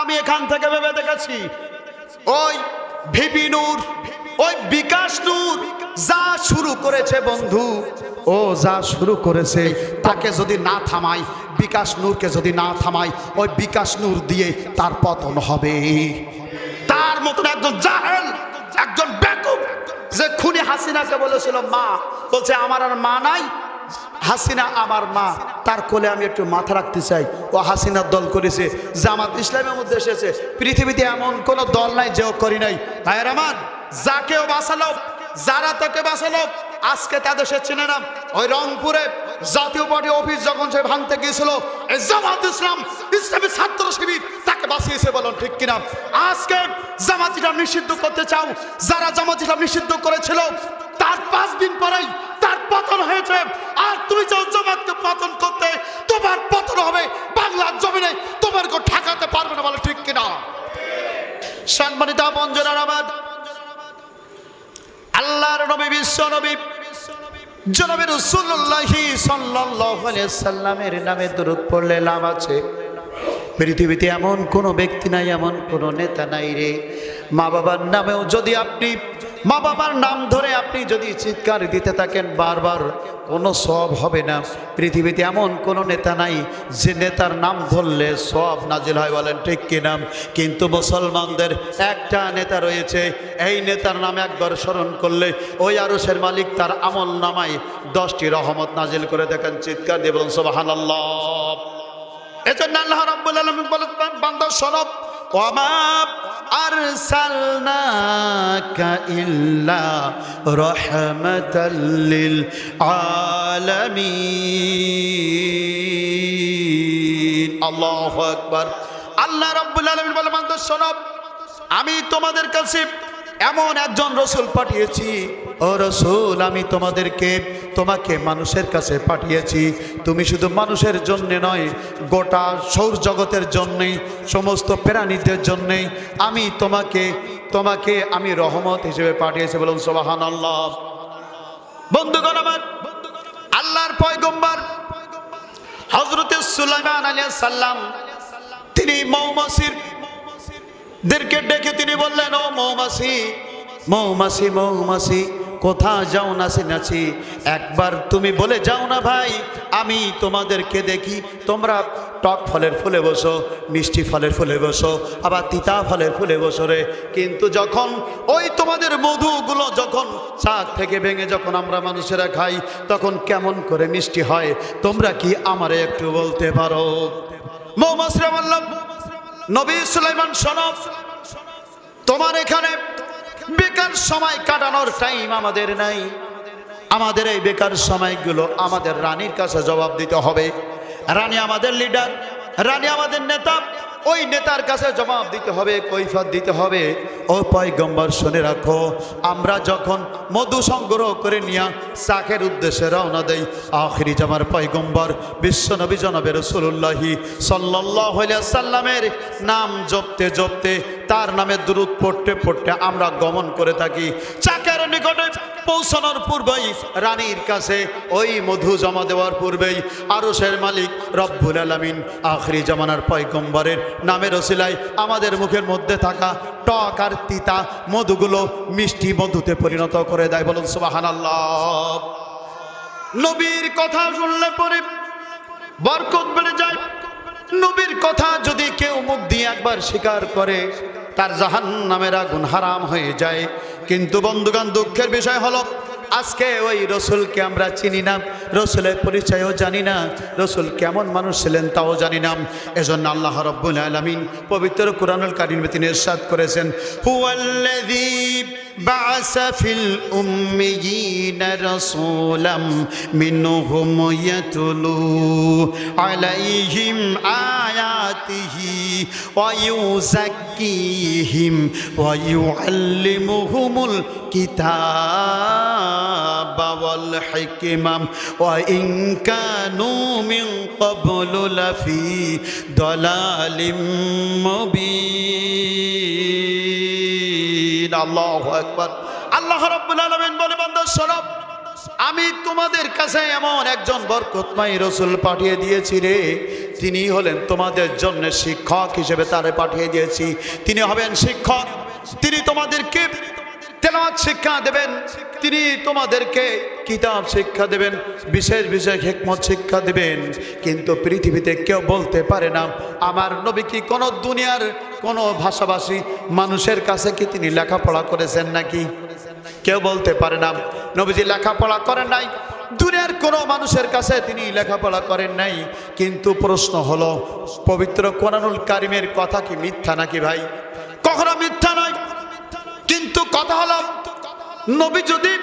আমি এখান থেকে ভেবে দেখেছি ওই ভিপি নূর, ওই বিকাশ নূর যা শুরু করেছে বন্ধু, ও যা শুরু করেছে তাকে যদি না থামাই, বিকাশ নূরকে যদি না থামাই, ওই বিকাশ নূর দিয়ে তার পতন হবে। তার মতন একজন জাহেল, একজন বেকুব, যে খুনি হাসিনাকে বলেছিল মা, বলছে আমার আর মা নাই, হাসিনা আমার মা, তার কোলে আমি একটু মাথা রাখতে চাই। ও হাসিনার দল করেছে, জামাত ইসলামের মধ্যে এসেছে। পৃথিবীতে এমন কোন দল নাই যে করি নাই। ভাইয়ের আমার, যাকেও বাঁচালো, যারা তাকে বাঁচালো, আজকে তাদের সে চিনে না। ওই রংপুরে জাতীয় পার্টি অফিস যখন সে ভাঙতে গিয়েছিল, এই জামাত ইসলাম, ইসলামী ছাত্র শিবির তাকে বাঁচিয়েছে, বলুন ঠিক কিনা? আজকে জামাত ইসলাম নিষিদ্ধ করতে চাও, যারা জামাত ইসলাম নিষিদ্ধ করেছিল তার 5 দিন পরেই তার পতন হয়েছে। আর তুমি চাও জামাতকে পতন করতে, তোমার পতন হবে বাংলার জমিনে, তোমার কেউ ঠেকাতে পারবে না, বলো ঠিক কিনা? সম্মানিত আপনজনেরা আমার, আল্লাহর নবী, বিশ্ব নবী জনাবে রাসূলুল্লাহ সাল্লাল্লাহু আলাইহি সাল্লামের নামে দরুদ পড়লে লাভ আছে। পৃথিবীতে এমন কোনো ব্যক্তি নাই, এমন কোনো নেতা নাই রে, মা বাবার নামেও যদি আপনি, মা বাবার নাম ধরে আপনি যদি চিৎকার দিতে থাকেন বারবার, কোনো সওয়াব হবে না। পৃথিবীতে এমন কোনো নেতা নাই যে নেতার নাম ধরলে সওয়াব নাজিল হয়, বলেন ঠিক কিনা? কিন্তু মুসলমানদের একটা নেতা রয়েছে, এই নেতার নাম একবার স্মরণ করলে ওই আরশের মালিক তার আমল নামায় 10টি রহমত নাজিল করে দেখেন। চিৎকার দিয়ে বলুন সুবহানাল্লাহ। এজন্য আল্লাহ রাব্বুল আলামিন বলেন, বান্দা শোনো, ওয়ামা আরসালনাকা ইল্লা রাহমাতাল লিল আলামিন। আল্লাহু আকবার। আল্লাহ রাব্বুল আলামিন বলেন, বান্দা শোনো, আমি তোমাদের কাছে এমন একজন রসুল পাঠিয়েছি, ও রসুল আমি তোমাকে মানুষের কাছে পাঠিয়েছি। তুমি শুধু মানুষের জন্য নয়, গোটা সৌর জগতের জন্যই, সমস্ত প্রাণীদের জন্যই আমি তোমাকে আমি রহমত হিসেবে পাঠিয়েছি, বলুন সুবহানাল্লাহ। বন্ধুগণ আমার, আল্লাহর পয়গম্বর হযরত সুলাইমান আলাইহিস সালাম তিনি মৌমাছিদেরকে ডেকে তিনি বললেন, ও মৌমাছি, মৌমাছি, মৌমাছি কোথা যাও নাচি নাচি, একবার তুমি বলে যাও না ভাই, আমি তোমাদেরকে দেখি তোমরা টক ফলের ফুলে বসো, মিষ্টি ফলের ফুলে বসো, আবার তিতা ফলের ফুলে বসো রে, কিন্তু যখন ওই তোমাদের মধুগুলো যখন চাক থেকে ভেঙে যখন আমরা মানুষেরা খাই, তখন কেমন করে মিষ্টি হয়, তোমরা কি আমারে একটু বলতে পারো? মৌমাছিরা বলল, নবী সুলাইমান শোনো, তোমার এখানে বেকার সময় কাটানোর টাইম আমাদের নাই। আমাদের এই বেকার সময়গুলো আমাদের রানীর কাছে জবাব দিতে হবে। রানী আমাদের লিডার, রানী আমাদের নেতা, ওই নেতার কাছে জবাব দিতে হবে, কৈফিয়ত দিতে হবে। ও পয়গম্বর শুনে রাখো, আমরা যখন মধু সংগ্রহ করে নিয়ে চাকের উদ্দেশ্যে রওনা দেই, আখিরি জামার পয়গম্বর বিশ্বনবী জনাবে রাসূলুল্লাহ সাল্লাল্লাহু আলাইহি সাল্লামের নাম জপতে জপতে, তার নামে দুরূদ পড়তে পড়তে আমরা গমন করে থাকি। চাকের নিকটে পৌঁছানোর পূর্বেই, রানীর কাছে ওই মধু জমা দেওয়ার পূর্বেই আরশের মালিক রব্বুল আলামিন আখিরি জামানার পয়গম্বরের নামের ওসিলায় আমাদের মুখের মধ্যে থাকা টক আর তিতা মধুগুলো মিষ্টি মধুতে পরিণত করে দেয়, বলুন সুবহানাল্লাহ। নবীর কথা শুনলে পরে বরকত বেড়ে যায়। নবীর কথা যদি কেউ মুখ দিয়ে একবার স্বীকার করে, তার জাহান্নামের আগুন হারাম হয়ে যায়। কিন্তু বন্ধুগণ, দুঃখের বিষয় হলো আজকে ওই রসুলকে আমরা চিনি না, রসুলের পরিচয়ও জানি না, রসুল কেমন মানুষ ছিলেন তাও জানি না। এজন্য আল্লাহ রাব্বুল আলামিন পবিত্র কুরআনুল কারীমে তিনি ইরশাদ করেছেন, হুয়াল্লাযী বা'আসা ফিল উম্মিয়িনা রাসূলাম মিনহুম ইয়াতলু আলাইহিম আয়াতিহি ওয়া ইউযাক্কিহিম ওয়া ইউআল্লিমুহুমুল কিতাবা ওয়াল হিকমা ওয়া ইন কানু মিন ক্বাবলু লাফি দালালিম মুবিন। আল্লাহু আকবার। আল্লাহ রাব্বুল আলামিন বলে, বান্দা শোনো, আমি তোমাদের কাছে এমন একজন বরকতময় রসুল পাঠিয়ে দিয়েছি রে, তিনি হলেন তোমাদের জন্য শিক্ষক হিসেবে তারে পাঠিয়ে দিয়েছি। তিনি হবেন শিক্ষক, তিনি তোমাদেরকে তেলাওয়াত শিক্ষা দেবেন, তিনি তোমাদেরকে কিতাব শিক্ষা দেবেন, বিশেষ বিশেষ হিকমত শিক্ষা দেবেন। কিন্তু পৃথিবীতে কেউ বলতে পারে না আমার নবী কি কোনো দুনিয়ার কোনো ভাষাভাষী মানুষের কাছে কি তিনি লেখাপড়া করেছেন নাকি? কেউ বলতে পারে না নবীজি লেখাপড়া করেন নাই, দুনিয়ার কোনো মানুষের কাছে তিনি লেখাপড়া করেন নাই। কিন্তু প্রশ্ন হলো, পবিত্র কোরআনুল কারিমের কথা কি মিথ্যা নাকি ভাই? কখনো মিথ্যা নয়। কিন্তু কথা হলো, নবী যদি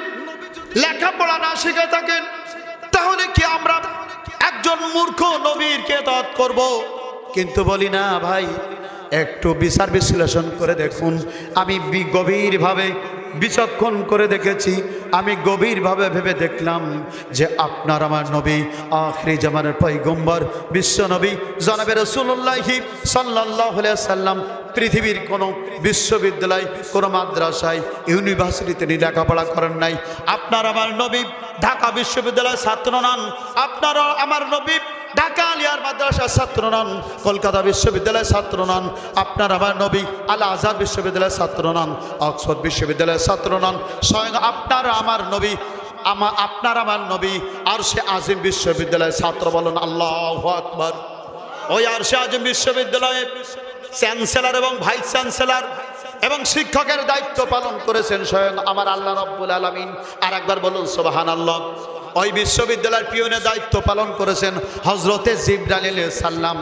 লেখাপড়া না শিখে থাকেন তাহলে কি আমরা একজন মূর্খ নবীর কেতাত করব? কিন্তু বলি না ভাই, একটু বিচার বিশ্লেষণ করে দেখুন। আমি গভীরভাবে বিচক্ষণ করে দেখেছি, আমি গভীরভাবে ভেবে দেখলাম যে আপনার আমার নবী আখিরি জামানের পয়গম্বর বিশ্ব নবী জনাবে রাসূলুল্লাহ সাল্লাল্লাহু আলাইহি সাল্লাম পৃথিবীর কোনো বিশ্ববিদ্যালয়, কোনো মাদ্রাসায়, ইউনিভার্সিটিতে তিনি লেখাপড়া করেন নাই। আপনার আমার নবী ঢাকা বিশ্ববিদ্যালয়ের ছাত্র নন, আপনার আমার নবী ঢাকা আলিয়ার মাদ্রাসার ছাত্র নন, কলকাতা বিশ্ববিদ্যালয়ের ছাত্র নন, আপনার আমার নবী আল আজহার বিশ্ববিদ্যালয়ের ছাত্র নন, অক্সফোর্ড বিশ্ববিদ্যালয়ের ছাত্র নন। স্বয়ং আপনার আমার নবী আপনার আমার নবী আরশে আজিম বিশ্ববিদ্যালয়ের ছাত্র। বলুন আল্লাহু আকবার। ওই আরশে আজিম বিশ্ববিদ্যালয়ে চ্যান্সেলর এবং ভাইস চ্যান্সেলর এবং শিক্ষকের দায়িত্ব পালন করেছেন স্বয়ং আমার আল্লাহ রাব্বুল আলামিন। আর একবার বলুন সুবহানাল্লাহ। ওই বিশ্ববিদ্যালয়ের পিয়নের দায়িত্ব পালন করেছেন হযরতে জিবরাইল আলাইহিস সালাম।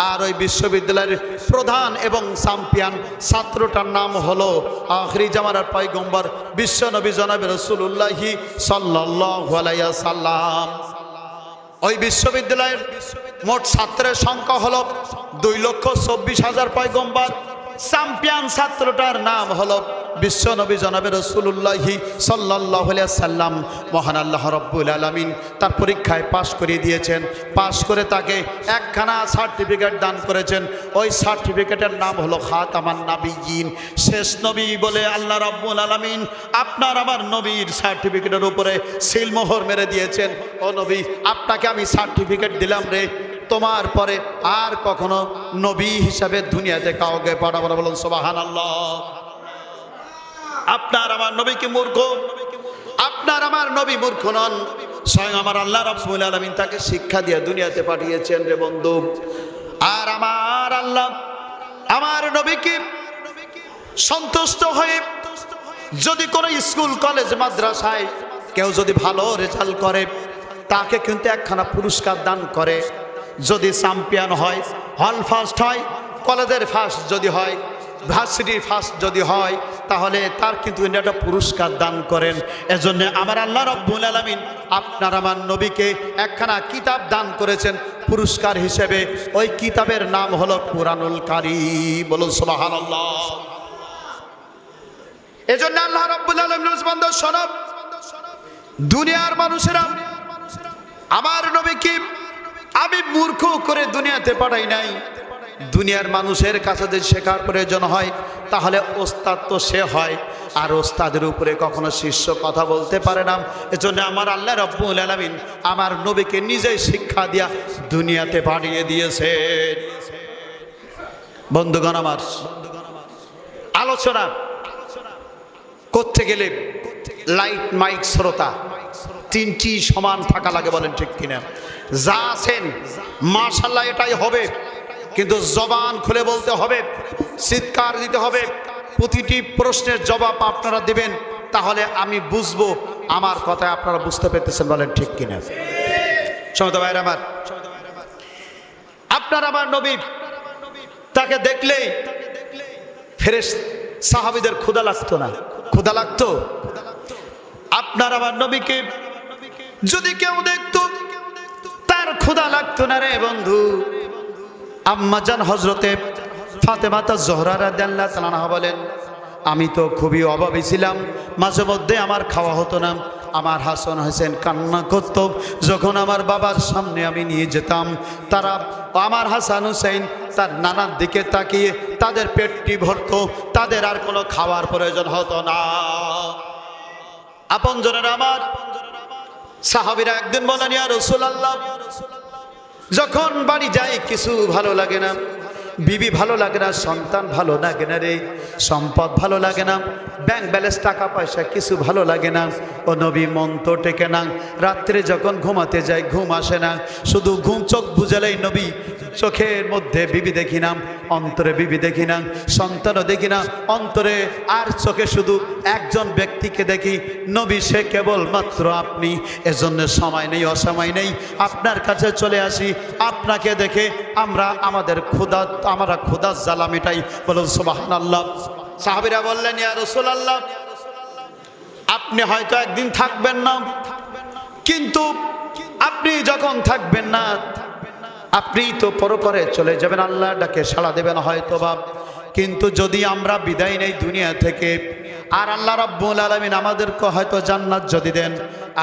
আর ওই বিশ্ববিদ্যালয়ের প্রধান এবং চ্যাম্পিয়ন ছাত্রটার নাম হলো আখিরি জামানার পয়গম্বর বিশ্ব নবী জনাবে রাসূলুল্লাহ সাল্লাল্লাহু আলাইহি সাল্লাম। ওই বিশ্ববিদ্যালয়ের মোট ছাত্রের সংখ্যা হলো 2,24,000 পয়গম্বর। চ্যাম্পিয়ন ছাত্রটার নাম হলো বিশ্ব নবী জনাবে রাসূলুল্লাহ সাল্লাল্লাহু আলাইহি সাল্লাম। মহান আল্লাহ রাব্বুল আলামিন তার পরীক্ষায় পাশ করিয়ে দিয়েছেন। পাশ করে তাকে একখানা সার্টিফিকেট দান করেছেন। ওই সার্টিফিকেটের নাম হলো খাতামান নাবিয়্যিন, শেষ নবী বলে আল্লাহ রাব্বুল আলামিন আপনার আমার নবীর সার্টিফিকেটের উপরে সিলমোহর মেরে দিয়েছেন। ও নবী, আপনাকে আমি সার্টিফিকেট দিলাম রে, তোমার পরে আর কখনো নবী হিসাবে দুনিয়াতে কাউকে পাঠাবো না। বলুন সুবহানাল্লাহ। আপনার আমার নবী কি মূর্খ? আপনার আমার নবী মূর্খ নন, স্বয়ং আমার আল্লাহ রাব্বুল আলামিন তাকে শিক্ষা দিয়ে দুনিয়াতে পাঠিয়েছেন রে বন্ধু। আর আমার আল্লাহ আমার নবীকে সন্তুষ্ট হয়ে যদি কোনো স্কুল কলেজ মাদ্রাসায় কেউ যদি ভালো রেজাল্ট করে তাকে কিন্তু একখানা পুরস্কার দান করে। যদি চ্যাম্পিয়ন হয়, হল ফার্স্ট হয়, কলেজের ফার্স্ট যদি হয়, ভার্সিটির ফার্স্ট যদি হয়, তাহলে তার কিন্তু একটা পুরস্কার দান করেন। এজন্য আমার আল্লাহ রাব্বুল আলামিন আপনার আমার নবীকে একখানা কিতাব দান করেছেন পুরস্কার হিসেবে। ওই কিতাবের নাম হলো কুরআনুল কারীম। বলুন সুবহানাল্লাহ। এজন্য আল্লাহ রাব্বুল আলামিন বান্দা শোনো, দুনিয়ার মানুষেরা আমার নবীকে আমি মূর্খ করে দুনিয়াতে পাঠাই নাই। দুনিয়ার মানুষের কাছে যদি শেখার প্রয়োজন হয় তাহলে ওস্তাদ তো সে হয়, আর ওস্তাদের উপরে কখনো শিষ্য কথা বলতে পারে না। এজন্য আমার আল্লাহ রাব্বুল আলামিন আমার নবীকে নিজেই শিক্ষা দিয়া দুনিয়াতে পাঠিয়ে দিয়েছে। বন্ধুগণ আমার, আলোচনা করতে গেলে লাইট মাইক শ্রোতা তিনটি সমান থাকা লাগে। বলেন ঠিক কিনা? যা আছেন মাশাআল্লাহ এটাই হবে, কিন্তু জবান খুলে বলতে হবে, চিৎকার দিতে হবে, প্রতিটি প্রশ্নের জবাব আপনারা দিবেন, তাহলে আমি বুঝবো আমার কথায় আপনারা বুঝতে পেরেছেন। বলেন ঠিক কিনা? সমত ভাইরা আমার, আপনার আমার নবী তাকে দেখলেই ফেরেশতা সাহাবীদের ক্ষুধা লাগতো না? ক্ষুধা লাগতো? আপনার আমার নবীকে যদি কেউ দেখতো তার ক্ষুধা লাগতো না রে বন্ধু। আম্মাজান হযরতে ফাতেমা জোহরা রাদিয়াল্লাহু তাআলা আনহা বলেন, আমি তো খুবই অভাবী ছিলাম, মাঝে মধ্যে আমার খাওয়া হতো না। আমার হাসান হোসেন কান্না করত, যখন আমার বাবার সামনে আমি নিয়ে যেতাম, তারা আমার হাসান হোসেন তার নানার দিকে তাকিয়ে তাদের পেটটি ভরত, তাদের আর কোনো খাওয়ার প্রয়োজন হতো না। আপনজনেরা আমার, সাহাবীরা একদিন বলেন, ইয়া রাসূলুল্লাহ, যখন বাড়ি যাই কিছু ভালো লাগে না, বিবি ভালো লাগে না, সন্তান ভালো লাগে না রে, সম্পদ ভালো লাগে না, ব্যাংক ব্যালেন্স টাকা পয়সা কিছু ভালো লাগে না। ও নবী মন তো টেকে না, রাত্রে যখন ঘুমাতে যাই ঘুম আসে না, শুধু ঘুম চোখ বুঝালেই নবী চোখের মধ্যে বিবি দেখি না, অন্তরে বিবি দেখি না, সন্তানও দেখি না, অন্তরে আর চোখে শুধু একজন ব্যক্তিকে দেখি, নবী সে কেবলমাত্র আপনি। এজন্য সময় নেই অসময় নেই, আপনার কাছে চলে আসি। আপনাকে দেখে আমরা ক্ষুধার জ্বালা মেটাই। বলুন সুবহানাল্লাহ। সাহাবীরা বললেন, ইয়া রাসূলুল্লাহ, আপনি হয়তো একদিন থাকবেন না, কিন্তু আপনি যখন থাকবেন না, আপনি তো পরপরে চলে যাবেন, আল্লাহ ডাকে সাড়া দেবেন হয়তোবা। কিন্তু যদি আমরা বিদায় নেই দুনিয়া থেকে, আর আল্লাহ রাব্বুল আলামিন আমাদেরকে হয়তো জান্নাত যদি দেন,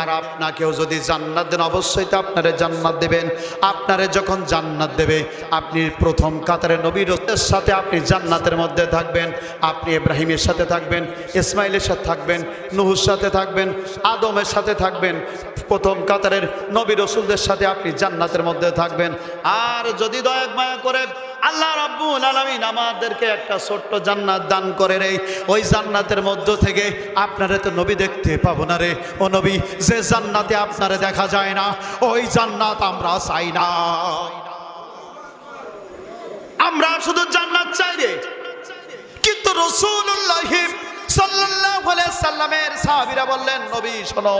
আর আপনাকেও যদি জান্নাত দেন, অবশ্যই তো আপনারে জান্নাত দেবেন। আপনারে যখন জান্নাত দেবে, আপনি প্রথম কাতারে নবীর সাথে আপনি জান্নাতের মধ্যে থাকবেন। আপনি ইব্রাহিমের সাথে থাকবেন, ইসমাইলের সাথে থাকবেন, নূহের সাথে থাকবেন, আদমের সাথে থাকবেন। প্রথম কাতারের নবী রাসূলদের সাথে আপনি জান্নাতের মধ্যে থাকবেন। আর যদি দয়া মায়া করে আল্লাহ রাব্বুল আলামিন আমাদেরকে একটা ছোট্ট জান্নাত দান করে রে, ওই জান্নাতের মধ্য থেকে আপনারা তো নবী দেখতে পাবো না রে। ও নবী, যে জান্নাতে আপনারে দেখা যায় না, ওই জান্নাত আমরা চাই না। আমরা শুধু জান্নাত চাই রে। কিন্তু রাসূলুল্লাহ সাল্লাল্লাহু আলাইহি সাল্লামের সাহাবীরা বললেন, নবী শোনো,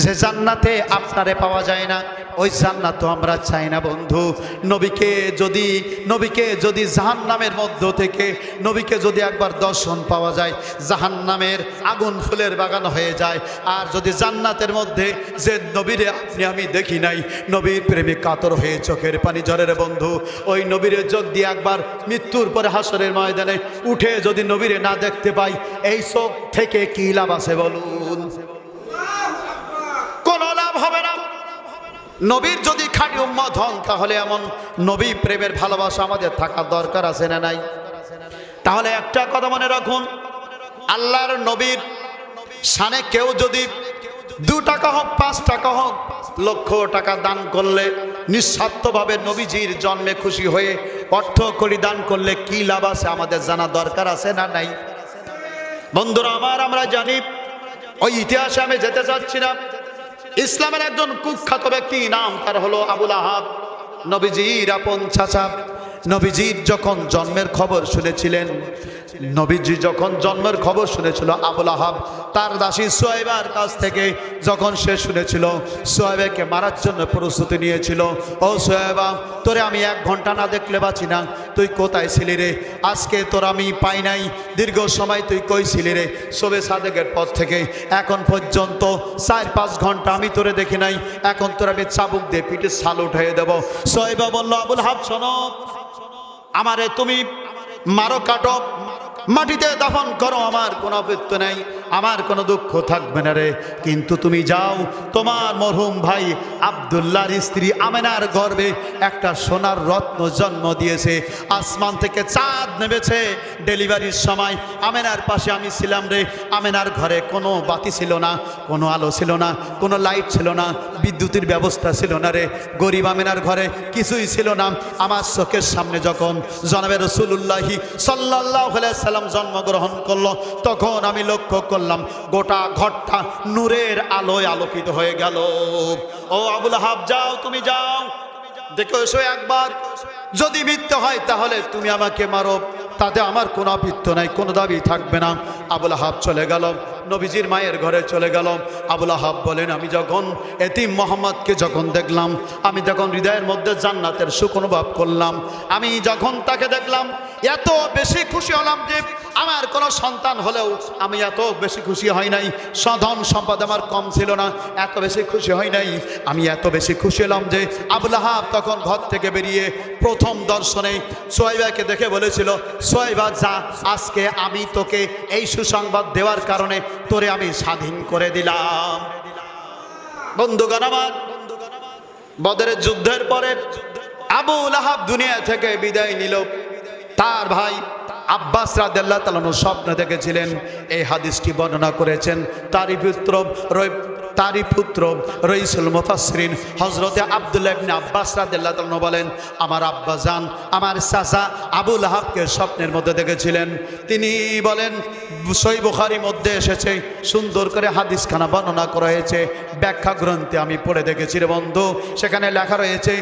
যে জান্নাতে আপনারে পাওয়া যায় না, ওই জান্নাত তো আমরা চাই না বন্ধু। নবীকে যদি জাহান্নামের মধ্য থেকে নবীকে যদি একবার দর্শন পাওয়া যায়, জাহান্নামের আগুন ফুলের বাগান হয়ে যায়। আর যদি জান্নাতের মধ্যে যে নবীরে আপনি আমি দেখি নাই, নবীর প্রেমে কাতর হয়ে চোখের পানি ঝরে রে বন্ধু, ওই নবীরে যোগ দিয়ে একবার মৃত্যুর পরে হাসরের ময়দানে উঠে যদি নবীরে না দেখতে পাই, এই চোখ থেকে কি লাভ আছে বলুন? কোনো লাভ হবে না। নবীর যদি খাঁটি উম্মত হন, তাহলে এমন নবী প্রেমের ভালোবাসা আমাদের থাকা দরকার আছে না নাই? তাহলে একটা কথা মনে রাখুন, আল্লাহর নবীর শানে কেউ যদি 2 টাকা হোক 5 টাকা হোক লক্ষ টাকা দান করলে, নিঃস্বার্থভাবে নবীজির জন্মে খুশি হয়ে অর্থ করি দান করলে কি লাভ আছে আমাদের জানা দরকার আছে না নাই? বন্ধুরা আমার, আমরা জানি, ওই ইতিহাসে আমি যেতে চাচ্ছি না। ইসলামের একজন কুখ্যাত ব্যক্তি, নাম তার হলো আবু লাহাব, নবীজির আপন চাচা। নবীজির যখন জন্মের খবর শুনেছিলেন, আবু লাহাব তার দাসী সুহাইবার কাছ থেকে যখন সে শুনেছিল, সুহাইবাকে মারার জন্য প্রস্তুতি নিয়েছিল। ও সুহাইবা, তোরে আমি 1 ঘন্টা না দেখলে বাঁচি না, তুই কোথায় ছিলি রে? আজকে তোর আমি পাই নাই, দীর্ঘ সময় তুই কই ছিলি রে? শবে সাদেকের পর থেকে এখন পর্যন্ত 4-5 ঘন্টা আমি তোরে দেখি নাই, এখন তোর আমি চাবুক দিয়ে পিঠে ছাল উঠিয়ে দেব। সুহাইবা বলল, আবু লাহাব শোনো, আমারে তুমি মারো, কাটো, মাটিতে দাফন করো, আমার কোনো আপত্তি নেই, আমার কোনো দুঃখ থাকবে না রে। কিন্তু তুমি যাও, তোমার মরহুম ভাই আব্দুল্লাহর স্ত্রী আমেনার গর্ভে একটা সোনার রত্ন জন্ম দিয়েছে, আসমান থেকে চাঁদ নেমেছে ডেলিভারির সময়। আমেনার পাশে আমি ছিলাম রে। আমেনার ঘরে কোনো বাতি ছিল না, কোনো আলো ছিল না, কোনো লাইট ছিল না, বিদ্যুতের ব্যবস্থা ছিল না রে। গরিব আমেনার ঘরে কিছুই ছিল না। আমার চোখের সামনে যখন জনাবে রাসূলুল্লাহ সাল্লাল্লাহু আলাইহি সাল্লাম জন্মগ্রহণ করলো, তখন আমি লক্ষ্য করলাম গোটা ঘরটা নূরের আলোয় আলোকিত হয়ে গেল। ও আবু লাহাব, যাও, তুমি যাও, দেখো এসো একবার। যদি মিথ্যে হয় তাহলে তুমি আমাকে মারো, তাতে আমার কোনো আপত্তি নাই, কোনো দাবি থাকবে না। আবু লাহাব চলে গেল, নবীজির মায়ের ঘরে চলে গেল। আবু লাহাব বলেন, আমি যখন এতিম মোহাম্মদকে যখন দেখলাম, আমি যখন হৃদয়ের মধ্যে জান্নাতের সুখ অনুভব করলাম। আমি যখন তাকে দেখলাম, এত বেশি খুশি হলাম যে আমার কোনো সন্তান হলেও আমি এত বেশি খুশি হয় নাই। ধন সম্পদ আমার কম ছিল না, এত বেশি খুশি হয় নাই। আমি এত বেশি খুশি হলাম যে আবু লাহাব তখন ঘর থেকে বেরিয়ে প্রথম দর্শনে সুহাইবাকে দেখে বলেছিল, সুহাইবা যা, আজকে আমি তোকে এই সুসংবাদ দেওয়ার কারণে তোরে আমি স্বাধীন করে দিলাম। বন্ধুগণ আমার, বদরের যুদ্ধের পরে আবু লাহাব দুনিয়া থেকে বিদায় নিল। তার ভাই আব্বাস রাদিয়াল্লাহু তাআলা স্বপ্ন দেখেছিলেন, এই হাদিসটি বর্ণনা করেছেন তারই পুত্র তারই পুত্র রইসুল মুফাসসিরিন হযরতে আব্দুল্লাহ ইবনে আব্বাস রাদিয়াল্লাহু তাআলা বলেন, আমার আব্বা জান আমার চাচা আবু লাহাবকে স্বপ্নের মধ্যে দেখেছিলেন। তিনি বলেন সহিহ বুখারীর মধ্যে এসেছে, সুন্দর করে হাদিসখানা বর্ণনা করা হয়েছে, ব্যাখ্যা গ্রন্থে আমি পড়ে দেখেছি রে বন্ধু। সেখানে লেখা রয়েছে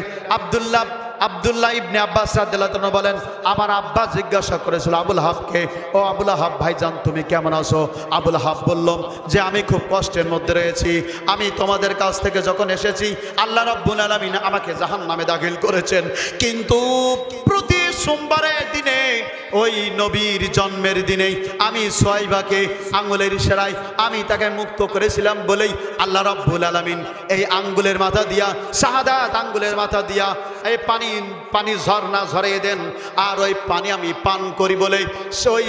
আব্দুল্লাহ ইবনে আব্বাস রাদিয়াল্লাহু তাআলা বলেন, আমার আব্বা জিজ্ঞাসা করেছিল আবুল হাবকে, ও আবুল হাব ভাইজান তুমি কেমন আছো? আবুল হাব বলল যে আমি খুব কষ্টের মধ্যে রয়েছি, আমি তোমাদের কাছ থেকে যখন এসেছি আল্লাহ রাব্বুল আলামিন আমাকে জাহান্নামে দাখিল করেছেন, কিন্তু প্রতি সোমবারের দিনে ওই নবীর জন্মের দিনেই আমি সুহাইবাকে আঙ্গুলের ইশারায় আমি তাকে মুক্ত করেছিলাম বলেই আল্লাহ রাব্বুল আলামিন এই আঙ্গুলের মাথা দিয়া শাহাদাত আঙ্গুলের মাথা দিয়া এই পানি ঝর্ণা ঝরিয়ে দেন, আর ওই পানি আমি পান করি বলে ওই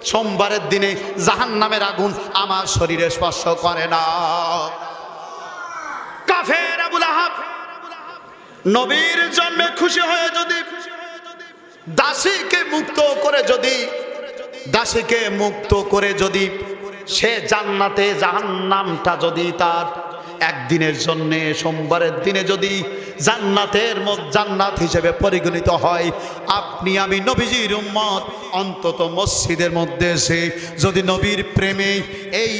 সোমবারের দিনে জাহান্নামের আগুন আমার শরীরে স্পর্শ করে না। কাফের আবু লাহাব নবীর জন্মে খুশি হয়ে যদি দাসীকে মুক্ত করে যদি সে জান্নাতে জাহান্নামটা যদি তার একদিনের জন্যে সোমবারের দিনে যদি জান্নাত হিসেবে পরিগণিত হয়, আপনি আমি নবীজির উম্মত অন্তত মসজিদের মধ্যে এসে যদি নবীর প্রেমে এই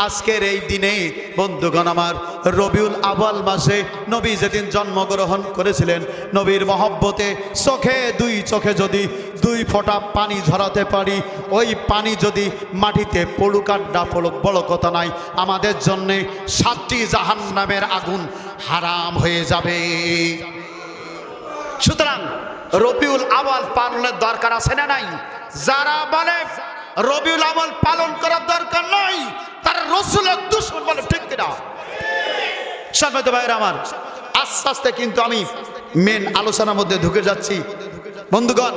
আজকের এই দিনে বন্ধুগণ আমার রবিউল আউয়াল মাসে নবী যেদিন জন্মগ্রহণ করেছিলেন, নবীর মহব্বতে দুই চোখে যদি 2 ফোঁটা পানি ঝরাতে পারি, ওই পানি যদি মাটিতে পড়ুক আর না পড়ুক বড় কথা নাই, আমাদের জন্যে 7টি জাহান্নামের আগুন হারাম হয়ে যাবে। সুতরাং রবিউল আউয়াল পালনের দরকার আছে না নাই? যারা বলে রবিউল আউয়াল পালন করার দরকার নাই তারা রাসূলের দুশমন বলে, ঠিক কিনা? সম্মানিত ভাইরা আমার, আস্তে আস্তে কিন্তু আমি মেন আলোচনার মধ্যে ঢুকে যাচ্ছি। বন্ধুগণ,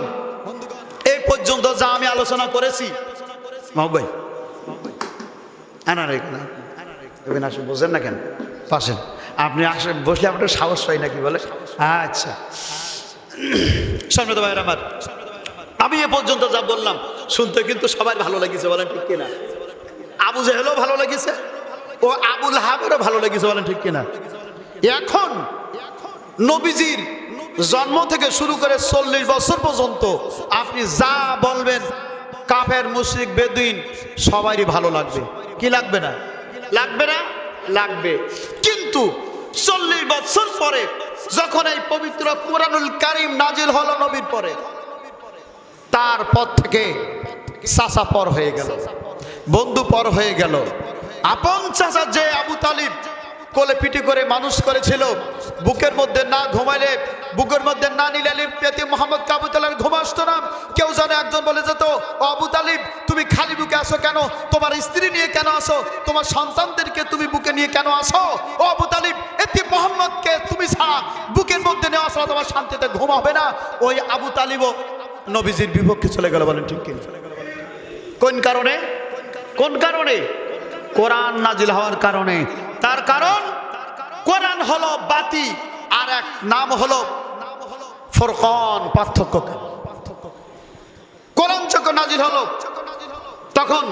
এই পর্যন্ত যা আমি আলোচনা করেছি, ভাই বোঝেন না কেন পাশেন আপনি আসে বসলে আপনার সাহস হয় নাকি বলে? আচ্ছা সম্মানিত ভাইরা আমার, আমি এ পর্যন্ত যা বললাম শুনতে কিন্তু সবাই ভালো লেগেছে, বলেন ঠিক কিনা? আবু জেহেলও ভালো লেগেছে, ও আবু লাহাবেরও ভালো লেগেছে, বলেন ঠিক কিনা? এখন নবীজির জন্ম থেকে শুরু করে 40 বছর পর্যন্ত আপনি যা বলবেন কাফের মুশরিক বেদুইন সবারই ভালো লাগবে, কি লাগবে না? লাগবে না? লাগবে। কিন্তু 40 বছর পরে যখন এই পবিত্র কুরআনুল কারীম নাজিল হলো নবীর পরে, তারপর থেকে চাচা পর হয়ে গেল, বন্ধু পর হয়ে গেল। আপন চাচা যে আবু তালিব কোলে পিটি করে মানুষ করেছিল, বুকের মধ্যে না ঘুমাইলে, বুকের মধ্যে না নিলে পেতে মোহাম্মদ আবু তালিব ঘুম আসতো না। কেউ জানে একজন বলে যেত, ও আবু তালিব তুমি খালি বুকে আসো কেন? তোমার স্ত্রী নিয়ে কেন আসো? তোমার সন্তানদেরকে তুমি বুকে নিয়ে কেন আসো? ও আবু তালিব এতে মোহাম্মদকে তুমি ছাড়া বুকের মধ্যে নেওয়া আসলে তোমার শান্তিতে ঘুম হবে না। ওই আবু তালিবও নবীজির বিপক্ষে চলে গেল, বলেন ঠিক কিনা? কোন কারণে? কোন কারণে? কোরআন নাজিল হওয়ার কারণে। তার কারণ কোরআন হলো বাতি, আর এক নাম হলো ফুরকান, পার্থক্য। কোরআন যখন নাজিল হলো তখন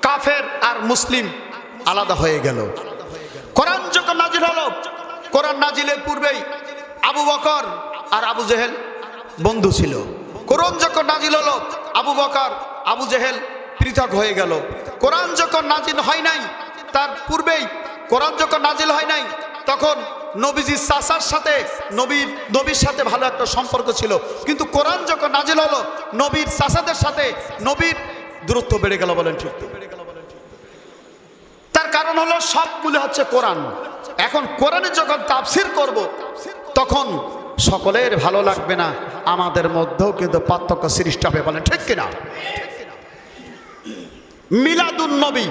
কাফের আর মুসলিম আলাদা হয়ে গেল। কোরআন যখন নাজিল হলো, কোরআন নাজিলের পূর্বেই আবু বকর আর আবু জেহেল বন্ধু ছিল। কোরআন যখন নাজিল হলো, আবু বকর আবু জেহেল পৃথক হয়ে গেল। কোরআন যখন নাজিল হয় নাই, তার পূর্বেই কোরআন যখন নাজিল হয় নাই, তখন নবীজির চাচার সাথে নবীর সাথে ভালো একটা সম্পর্ক ছিল। কিন্তু কোরআন যখন নাজিল হলো, নবীর চাচাদের সাথে নবীর দূরত্ব বেড়ে গেল, বলেন ঠিক? তার কারণ হলো সবগুলো হচ্ছে কোরআন। এখন কোরআনে যখন তাফসীর করব, তখন সকলের ভালো লাগবে না, আমাদের মধ্যেও কিন্তু পার্থক্য সৃষ্টি হবে, বলেন ঠিক কিনা? মিলাদুন নবী,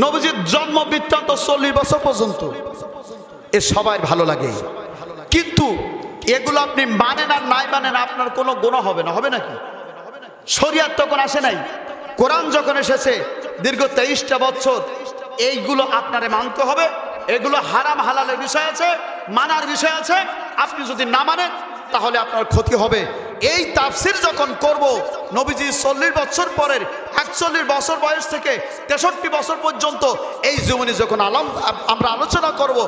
নবীজির জন্ম বৃত্তান্ত 40 বছর পর্যন্ত এ সবাই ভালো লাগে, কিন্তু এগুলো আপনি মানেন আর নাই মানেন আপনার কোনো গুনাহ হবে না, হবে নাকি? শরিয়ত তখন আসে নাই, কোরআন যখন এসেছে দীর্ঘ 23টা বছর, এইগুলো আপনারে মানতে হবে। এগুলো হারাম হালালের বিষয় আছে, মানার বিষয় আছে। আপনি যদি না মানেন তাহলে আপনার ক্ষতি হবে। এই তাফসির যখন করব, নবীজি 40 বছর পরের 41 বছর বয়স থেকে 63 বছর পর্যন্ত এই জীবনে যখন আমরা আলোচনা করব,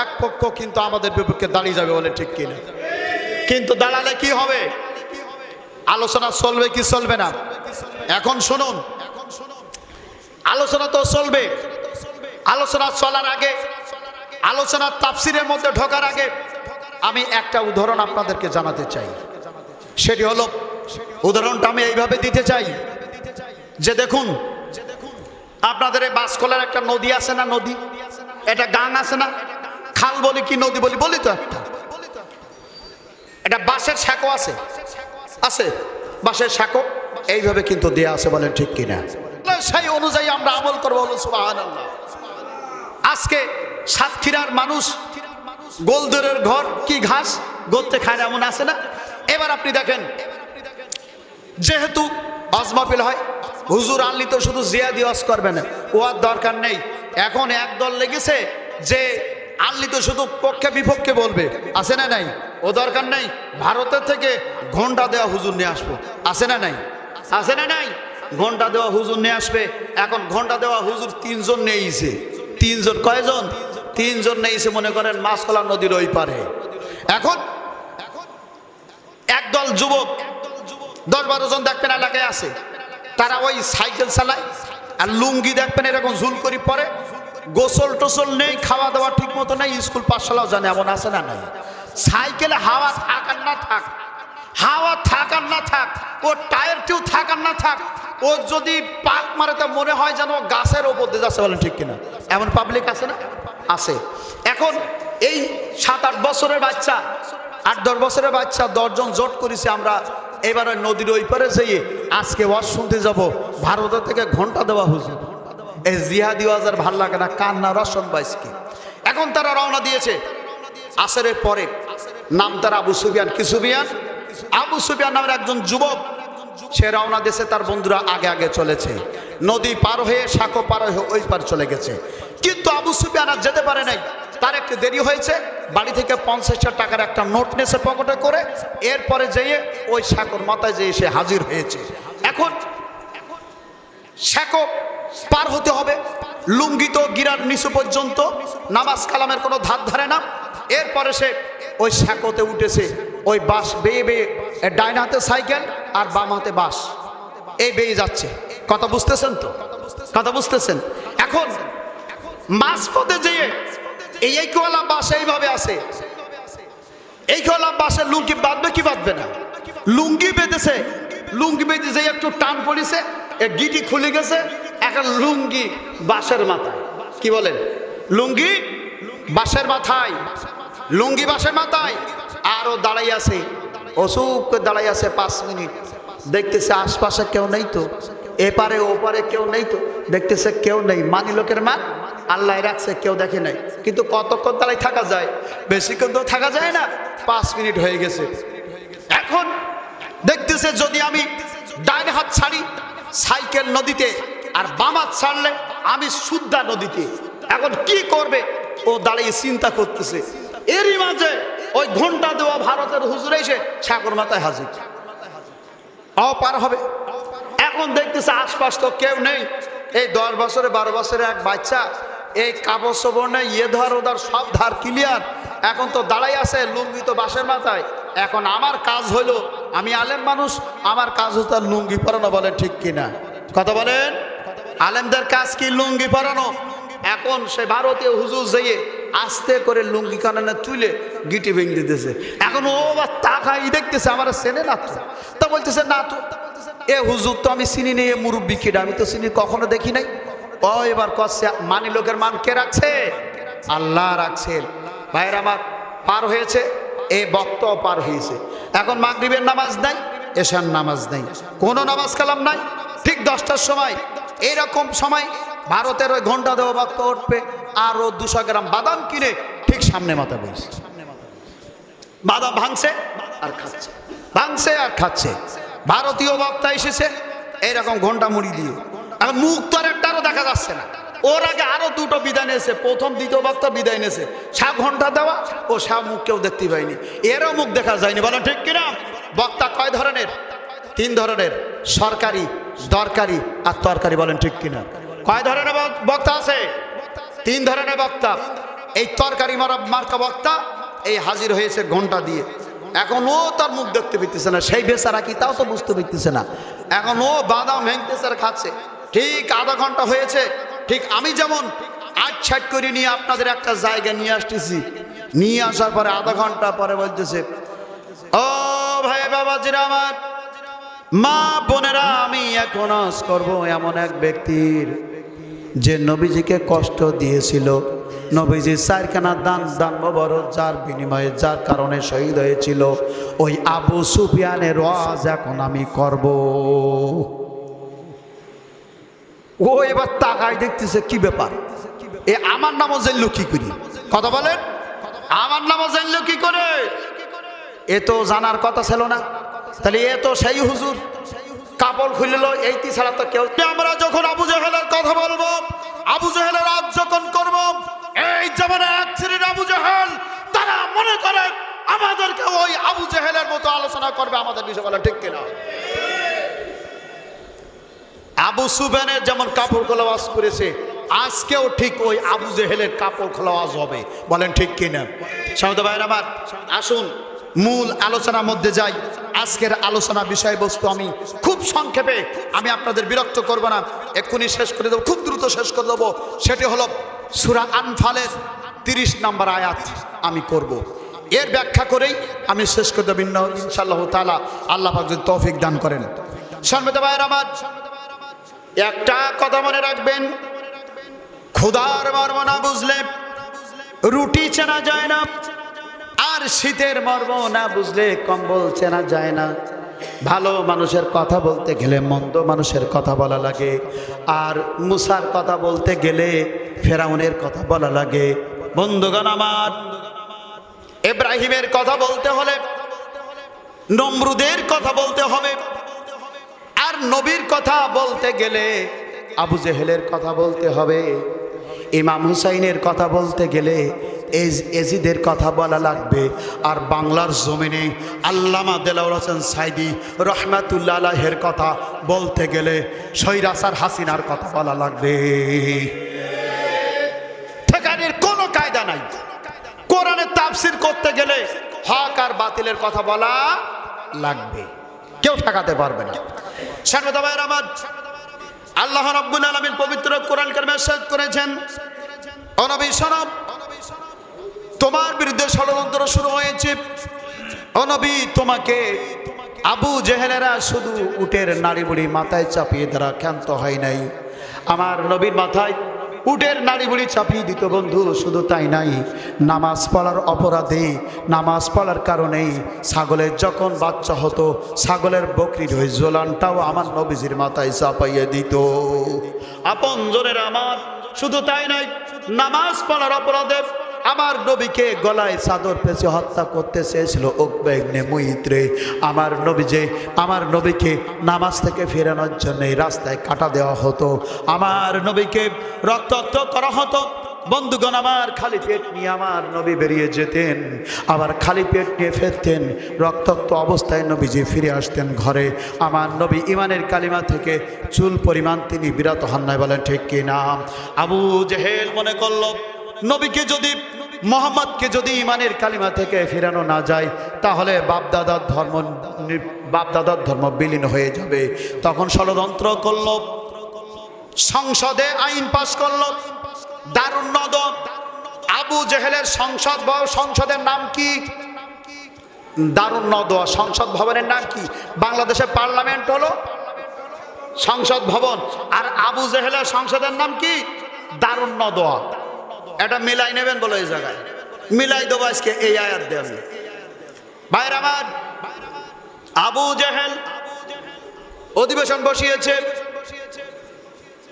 এক পক্ষ কিন্তু আমাদের বিপক্ষে দাঁড়িয়ে যাবে, বলে ঠিক কিনা? কিন্তু দাঁড়ালে কি হবে? আলোচনা চলবে কি চলবে না? এখন শুনুন, আলোচনা তো চলবে। আলোচনা চলার আগে, আলোচনার তাফসিরের মধ্যে ঢোকার আগে আমি একটা উদাহরণ আপনাদেরকে জানাতে চাই। সেটি হলো, উদাহরণটা আমি এইভাবে দিতে চাই যে দেখুন, আপনাদের এই বাসকলার একটা নদী আছে না? নদী, এটা গাং আছে না? খাল বলি কি নদী বলি? বলি তো একটা। এটা বাঁশের সাঁকো আছে, আছে বাঁশের সাঁকো, এইভাবে কিন্তু দেয়া আছে, বলেন ঠিক কিনা? সেই অনুযায়ী আমরা আমল করবো, বলুন সুবহানাল্লাহ। আজকে সাতক্ষীরার মানুষ গোলদরের ঘর কি ঘাস গড়তে খায় না, এমন আছে না? এবার আপনি দেখেন, যেহেতু আজমাপিল হয়, হুজুর আনলি তো শুধু জিয়া দিয়ে ওয়াজ করবে না, ওয়ার দরকার নেই। এখন একদল লেগেছে যে আনলি তো শুধু পক্ষে বিপক্ষে বলবে, আছে না নাই? ও দরকার নেই, ভারতের থেকে ঘন্টা দেওয়া হুজুর নিয়ে আসবো, আছে না নাই? আছে না নাই? ঘন্টা দেওয়া হুজুর নিয়ে আসবে। এখন ঘন্টা দেওয়া হুজুর 3 জন নিয়েছে। 3 জন, কয়জন? 3 জন নিয়েছে, মনে করেন মাছকলা নদীর ওই পারে। এখন একদল যুবক 10-12 জন দেখবেন এলাকায় আছে, তারা ওই সাইকেল চালায় আর লুঙ্গি দেখবেন এরকম ঝুল করি পরে, গোসল টোসল নেই, খাওয়া দাওয়া ঠিক মতো নেই, স্কুল পাঠশালাও জানে, এমন আছে না নাই? সাইকেলে হাওয়া থাক আর না থাক, হাওয়া থাক আর না থাক, ও টায়ারটিও থাক আর না থাক, ও যদি পাক মারে তা মনে হয় যেন গাছের ওপর দিয়ে যাচ্ছে, বলেন ঠিক কিনা? এমন পাবলিক আছে না? আছে। এখন এই 7-8 বছরের বাচ্চা, 8-10 বছরের বাচ্চা 10 জন জোট করেছে, আমরা এবারে নদীর ওই পারে যেয়ে আজকে ওয়াজ শুনতে যাব, ভারতের থেকে ঘন্টা দেওয়া হুজুর। এই জিহাদি ওয়াজের ভাল লাগে না, কান্না রসন বাইসকে। এখন তারা রওনা দিয়েছে আসরের পরে। নাম তার আবু সুফিয়ান। কি সুফিয়ান? আবু সুফিয়ান নামের একজন যুবক, সে রওনা দিয়েছে, তার বন্ধুরা আগে আগে চলেছে, নদী পার হয়ে, সাঁকো পার হয়ে ওই পার চলে গেছে। কিন্তু আবু সুফিয়ান আর যেতে পারে নাই, তার একটু দেরি হয়েছে। বাড়ি থেকে 50 টাকার একটা নোট নেছে পকেটে করে, এরপরে যেয়ে ওই সাঁকোর মাথায় যেয়ে সে হাজির হয়েছে। এখন সাঁকো পার হতে হবে, লুঙ্গি তো গিরার নিচু পর্যন্ত, নামাজ কালামের কোনো ধার ধারে না। এরপরে সে ওই সাঁকোতে উঠেছে, ওই বাস বেয়ে বেয়ে, ডাইন হাতে সাইকেল আর বাম হাতে বাস, এই বেয়ে যাচ্ছে। কথা বুঝতেছেন তো? কথা বুঝতেছেন? এখন মাঝপথে যেয়ে এই কোয়ালা বাস এইভাবে আছে, এই কোয়ালা বাসের লুঙ্গি বাঁধবে কি বাঁধবে না? লুঙ্গি বেঁধেছে, লুঙ্গি বেঁধে যে একটু টান পড়েছে, গিটি খুলে গেছে, একটা লুঙ্গি বাসের মাথায়। কি বলেন? লুঙ্গি বাসের মাথায়, লুঙ্গি বাসের মাথায়। আরও দাঁড়াই আছে, অসুখ দাঁড়াই আছে 5 মিনিট, দেখতেছে আশপাশে কেউ নেই তো, এপারে ওপারে কেউ নেই তো, দেখতেছে কেউ নেই। মানি লোকের মান আল্লাহ রাখছে, কেউ দেখে নাই। কিন্তু কতক্ষণ দাঁড়াই থাকা যায়? বেশিক্ষণ তো থাকা যায় না, 5 মিনিট হয়ে গেছে। এখন দেখতেছে যদি আমি ডাইন হাত ছাড়ি সাইকেল নদীতে, আর বাম হাত ছাড়লে আমি সুদ্ধা নদীতে, এখন কি করবে? ও দাঁড়িয়ে চিন্তা করতেছে। এরই মাঝে ওই ঘন্টা দেওয়া ভারতের হুজুর এসে সাগর মাথায় হাজির, পার হবে। এখন দেখতেছে আশপাশ তো কেউ নেই। এই 10 বছরে 12 বছরে এক বাচ্চা, এই কাপড় চোপড় নেই, ধার ওধার সব ধার ক্লিয়ার। এখন তো দাঁড়াই আছে, লুঙ্গি তো বাসের মাথায়। এখন আমার কাজ হলো, আমি আলেম মানুষ, আমার কাজ হতো তার লুঙ্গি পরানো, বলেন ঠিক কিনা? কথা বলেন। আলেমদের কাজ কি? লুঙ্গি পরানো। এখন সে ভারতীয় হুজুর যেয়ে আস্তে করে লুঙ্গি কানানে তুলে গিটি ভেঙে দিতেছে। এখন ও বা তাকাই দেখতেছে, আমার চেনে না তো, তা বলতেছে না তো, এ হুজুর তো আমি চিনি নেই, এ মুরব্বী কিনা আমি তো চিনি, কখনো দেখি নাই। ও এবার কচ্ছে, মানি লোকের মান কে রাখছে? আল্লাহ রাখছেন। ভাইয়ের আমার, পার হয়েছে, এই বক্তও পার হয়েছে। এখন মাগরিবের নামাজ নাই, এশার নামাজ নাই, কোনো নামাজ কালাম নাই। ঠিক 10টার সময়, এইরকম সময় ভারতের ওই ঘন্টা দেওয়া বক্ত উঠবে, আরো 200 গ্রাম বাদাম কিনে ঠিক সামনে মাথা বসে বাদাম ভাঙছে আর খাচ্ছে, ভাঙছে আর খাচ্ছে। ভারতীয় বক্তা এসেছে এইরকম ঘন্টা মুড়ি দিয়ে, এখন মুখ তো আর একটারও দেখা যাচ্ছে না। ওর আগে আরো 2টো বিদায় নিয়েছে, প্রথম দ্বিতীয় বক্তা বিদায় নিয়েছে। 7 ঘন্টা দেওয়া ও 7 মুখ কেউ দেখতে পাইনি, এরও মুখ দেখা যায়নি, বলো ঠিক কিনা? বক্তা কয় ধরনের? 3 ধরনের, সরকারি, দরকারি আর তরকারি। বলেন ঠিক কিনা? কয় ধরনের বক্তা আছে? 3 ধরনের বক্তা। এই তরকারি মার্কা বক্তা এই হাজির হয়েছে ঘন্টা দিয়ে, এখন ও তার মুখ দেখতে পেতেছে না, সেই বেচারা কি তাও তো বুঝতে পেতেছে না, এখন ও বাদাম ভেঙতেছে আর খাচ্ছে। ঠিক আধা ঘন্টা হয়েছে, ঠিক আমি যেমন আট করে নিয়ে আপনাদের একটা জায়গায় নিয়ে আসতেছি, নিয়ে আসার পরে আধা ঘন্টা পরে বলতেছে, ও ভাই বাবাজিরা আমার, মা বোনেরা, আমি এখন আজ করবো এমন এক ব্যক্তির যে নবীজিকে কষ্ট দিয়েছিল, নবীজি 4খানা দান মোবারক যার বিনিময়ে যার কারণে শহীদ হয়েছিল, ওই আবু সুফিয়ানের ওয়াজ এখন আমি করব। ও এবার তাকায় দেখতেছে কি ব্যাপার, এ আমার নামও জানলো কি করি? কথা বলেন, আমার নামও জানলো কি করে? এ তো জানার কথা ছিল না। তাহলে এ তো সেই হুজুর, কাপড় খুলল এইটি ছাড়া তো কেউ। আমরা যখন আবু জাহেলের কথা বলবো, আবু জাহেলের রাজ যখন করব, এই জামানা এক শ্রেণীর আবু জাহেল তারা মনে করে আমাদেরকে ওই আবু জাহেলের মতো আলোচনা করবে আমাদের বিষয়। বলা ঠিক কিনা? আবু সুফিয়ানের যেমন কাপড় খোলা ওয়াজ করেছে, আজকেও ঠিক ওই আবু জাহেলের কাপড় খোলা ওয়াজ হবে। বলেন ঠিক কিনা? সমিত ভাইরা আমার, আসুন মূল আলোচনার মধ্যে যাই। আজকের আলোচনা বিষয়বস্তু আমি খুব সংক্ষেপে, আমি আপনাদের বিরক্ত করব না, এক্ষুনি শেষ করে দেবো, খুব দ্রুত শেষ করে দেবো। সেটি হলো সূরা আনফালের 30 নম্বর আয়াত আমি করব। এর ব্যাখ্যা করেই আমি শেষ করে দেব ইনশাআল্লাহ তাআলা, আল্লাহ পাক যদি তৌফিক দান করেন। সম্মানিত ভাইরা আমার, একটা কথা মনে রাখবেন, ক্ষুধার মর্ম না বুঝলে রুটি চেনা যায় না, আর শীতের মর্ম না বুঝলে কম্বল চেনা যায় না। ভালো মানুষের কথা বলতে গেলে মন্দ মানুষের কথা বলা লাগে, আর মুসার কথা বলতে গেলে ফেরাউনের কথা বলা লাগে। বন্ধুগণ আমার, ইব্রাহিমের কথা বলতে হলে নমরুদের কথা বলতে হবে, আর নবীর কথা বলতে গেলে আবু জেহেলের কথা বলতে হবে, ইমাম হুসাইনের কথা বলতে গেলে এজিদের কথা বলা লাগবে, আর বাংলার জমিনে আল্লামা দেলাওয়ার হোসেন সাইদি রহমাতুল্লাহ আলাইহির কথা বলতে গেলে সৈরাসার হাসিনার কথা বলা লাগবে। ঠেকানোর কোনো কায়দা নাই। কোরআনের তাফসীর করতে গেলে হক আর বাতিলের কথা বলা লাগবে, কেউ ঠেকাতে পারবে না। সম্মানিত ভাইরা আমার, আল্লাহ রাব্বুল আলামিন পবিত্র কোরআন কারিমে ইরশাদ করেছেন, ও নবী শোনো, তোমার বিরুদ্ধে ষড়যন্ত্র শুরু হয়েছে। ও নবী, তোমাকে আবু জেহেলেরা শুধু উটের নাড়ি বুড়ি মাথায় চাপিয়ে দ্বারা ক্ষান্ত হয় নাই, আমার নবীর মাথায় উটের নাড়ি বুড়ি চাপিয়ে দিত বন্ধু। শুধু তাই নাই, নামাজ পড়ার অপরাধে, নামাজ পড়ার কারণেই ছাগলের যখন বাচ্চা হতো, ছাগলের বকরির ওই জোলানটাও আমার নবীজির মাথায় চাপাইয়ে দিত। আপন জনের আমার, শুধু তাই নাই, নামাজ পড়ার অপরাধে আমার নবীকে গলায় চাদর পেঁচে হত্যা করতে চেয়েছিল উকবা ইবনে মুইত্রে। আমার নবীকে নামাজ থেকে ফেরানোর জন্য রাস্তায় কাটা দেওয়া হতো, আমার নবীকে রক্তাক্ত করা হতো। বন্ধুগণ আমার, খালি পেট নিয়ে আমার নবী বেরিয়ে যেতেন, আবার খালি পেট নিয়ে ফিরতেন। রক্তাক্ত অবস্থায় নবীজি ফিরে আসতেন ঘরে। আমার নবী ইমানের কালিমা থেকে চুল পরিমাণ তিনি বিরত হন নাই। বলেন ঠিক কি না? আবু জেহেল মনে করল নবীকে যদি, মোহাম্মদকে যদি ইমানের কালিমা থেকে ফেরানো না যায়, তাহলে বাপদাদার ধর্ম বিলীন হয়ে যাবে। তখন ষড়যন্ত্র করল, সংসদে আইন পাশ করল দারুন নদওয়া। আবু জেহেলের সংসদের নাম কি? দারুন নদওয়া। সংসদ ভবনের নাম কি? বাংলাদেশের পার্লামেন্ট হলো সংসদ ভবন, আর আবু জেহেলের সংসদের নাম কি? দারুন নদওয়া। এটা মিলাই নেবেন বলে, এই জায়গায় মিলাই দেবো আজকে এই আয়াত দিয়ে। আমি ভাইরা আমার, আবু জেহেল অধিবেশন বসিয়েছে,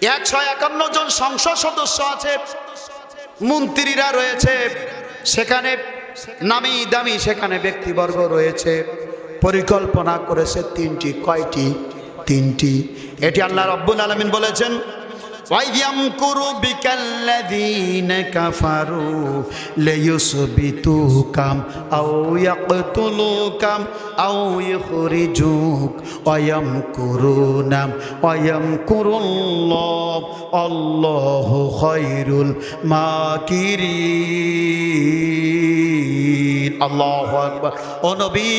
151 জন সংসদ সদস্য আছে, মন্ত্রীরা রয়েছে সেখানে, নামি দামি সেখানে ব্যক্তিবর্গ রয়েছে। পরিকল্পনা করেছে 3টি। কয়টি? 3টি। এটি আল্লাহ রাব্বুল আলামিন বলেছেন, ওয়াইয়ামকুরু বিকাল্লাযীনা কাফারু লিয়ুসবিতুকাম আও ইয়াকতুলুকাম আও ইখরিজুক ওয়ায়ামকুরুনা ওয়ায়ামকুরুল্লাহ আল্লাহু খায়রুল মাকিরিন। আল্লাহু আকবার। ও নবী,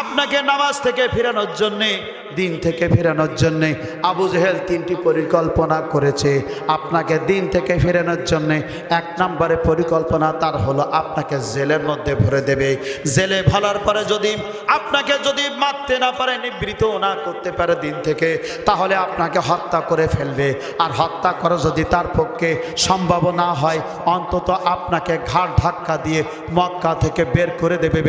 আপনাকে নামাজ থেকে ফেরানোর জন্যে, দিন থেকে ফেরানোর জন্যে আবু জেহেল 3টি পরিকল্পনা করেছে। আপনাকে দিন থেকে ফেরানোর জন্যে 1 নম্বরে পরিকল্পনা তার হলো আপনাকে জেলের মধ্যে ভরে দেবে। জেলে ভরার পরে যদি আপনাকে মারতে না পারে, নিবৃত না করতে পারে দিন থেকে, তাহলে আপনাকে হত্যা করে ফেলবে। আর হত্যা করা যদি তার পক্ষে সম্ভব না হয়, অন্তত আপনাকে ঘাড় ধাক্কা দিয়ে মক্কা থেকে বের করে দেবে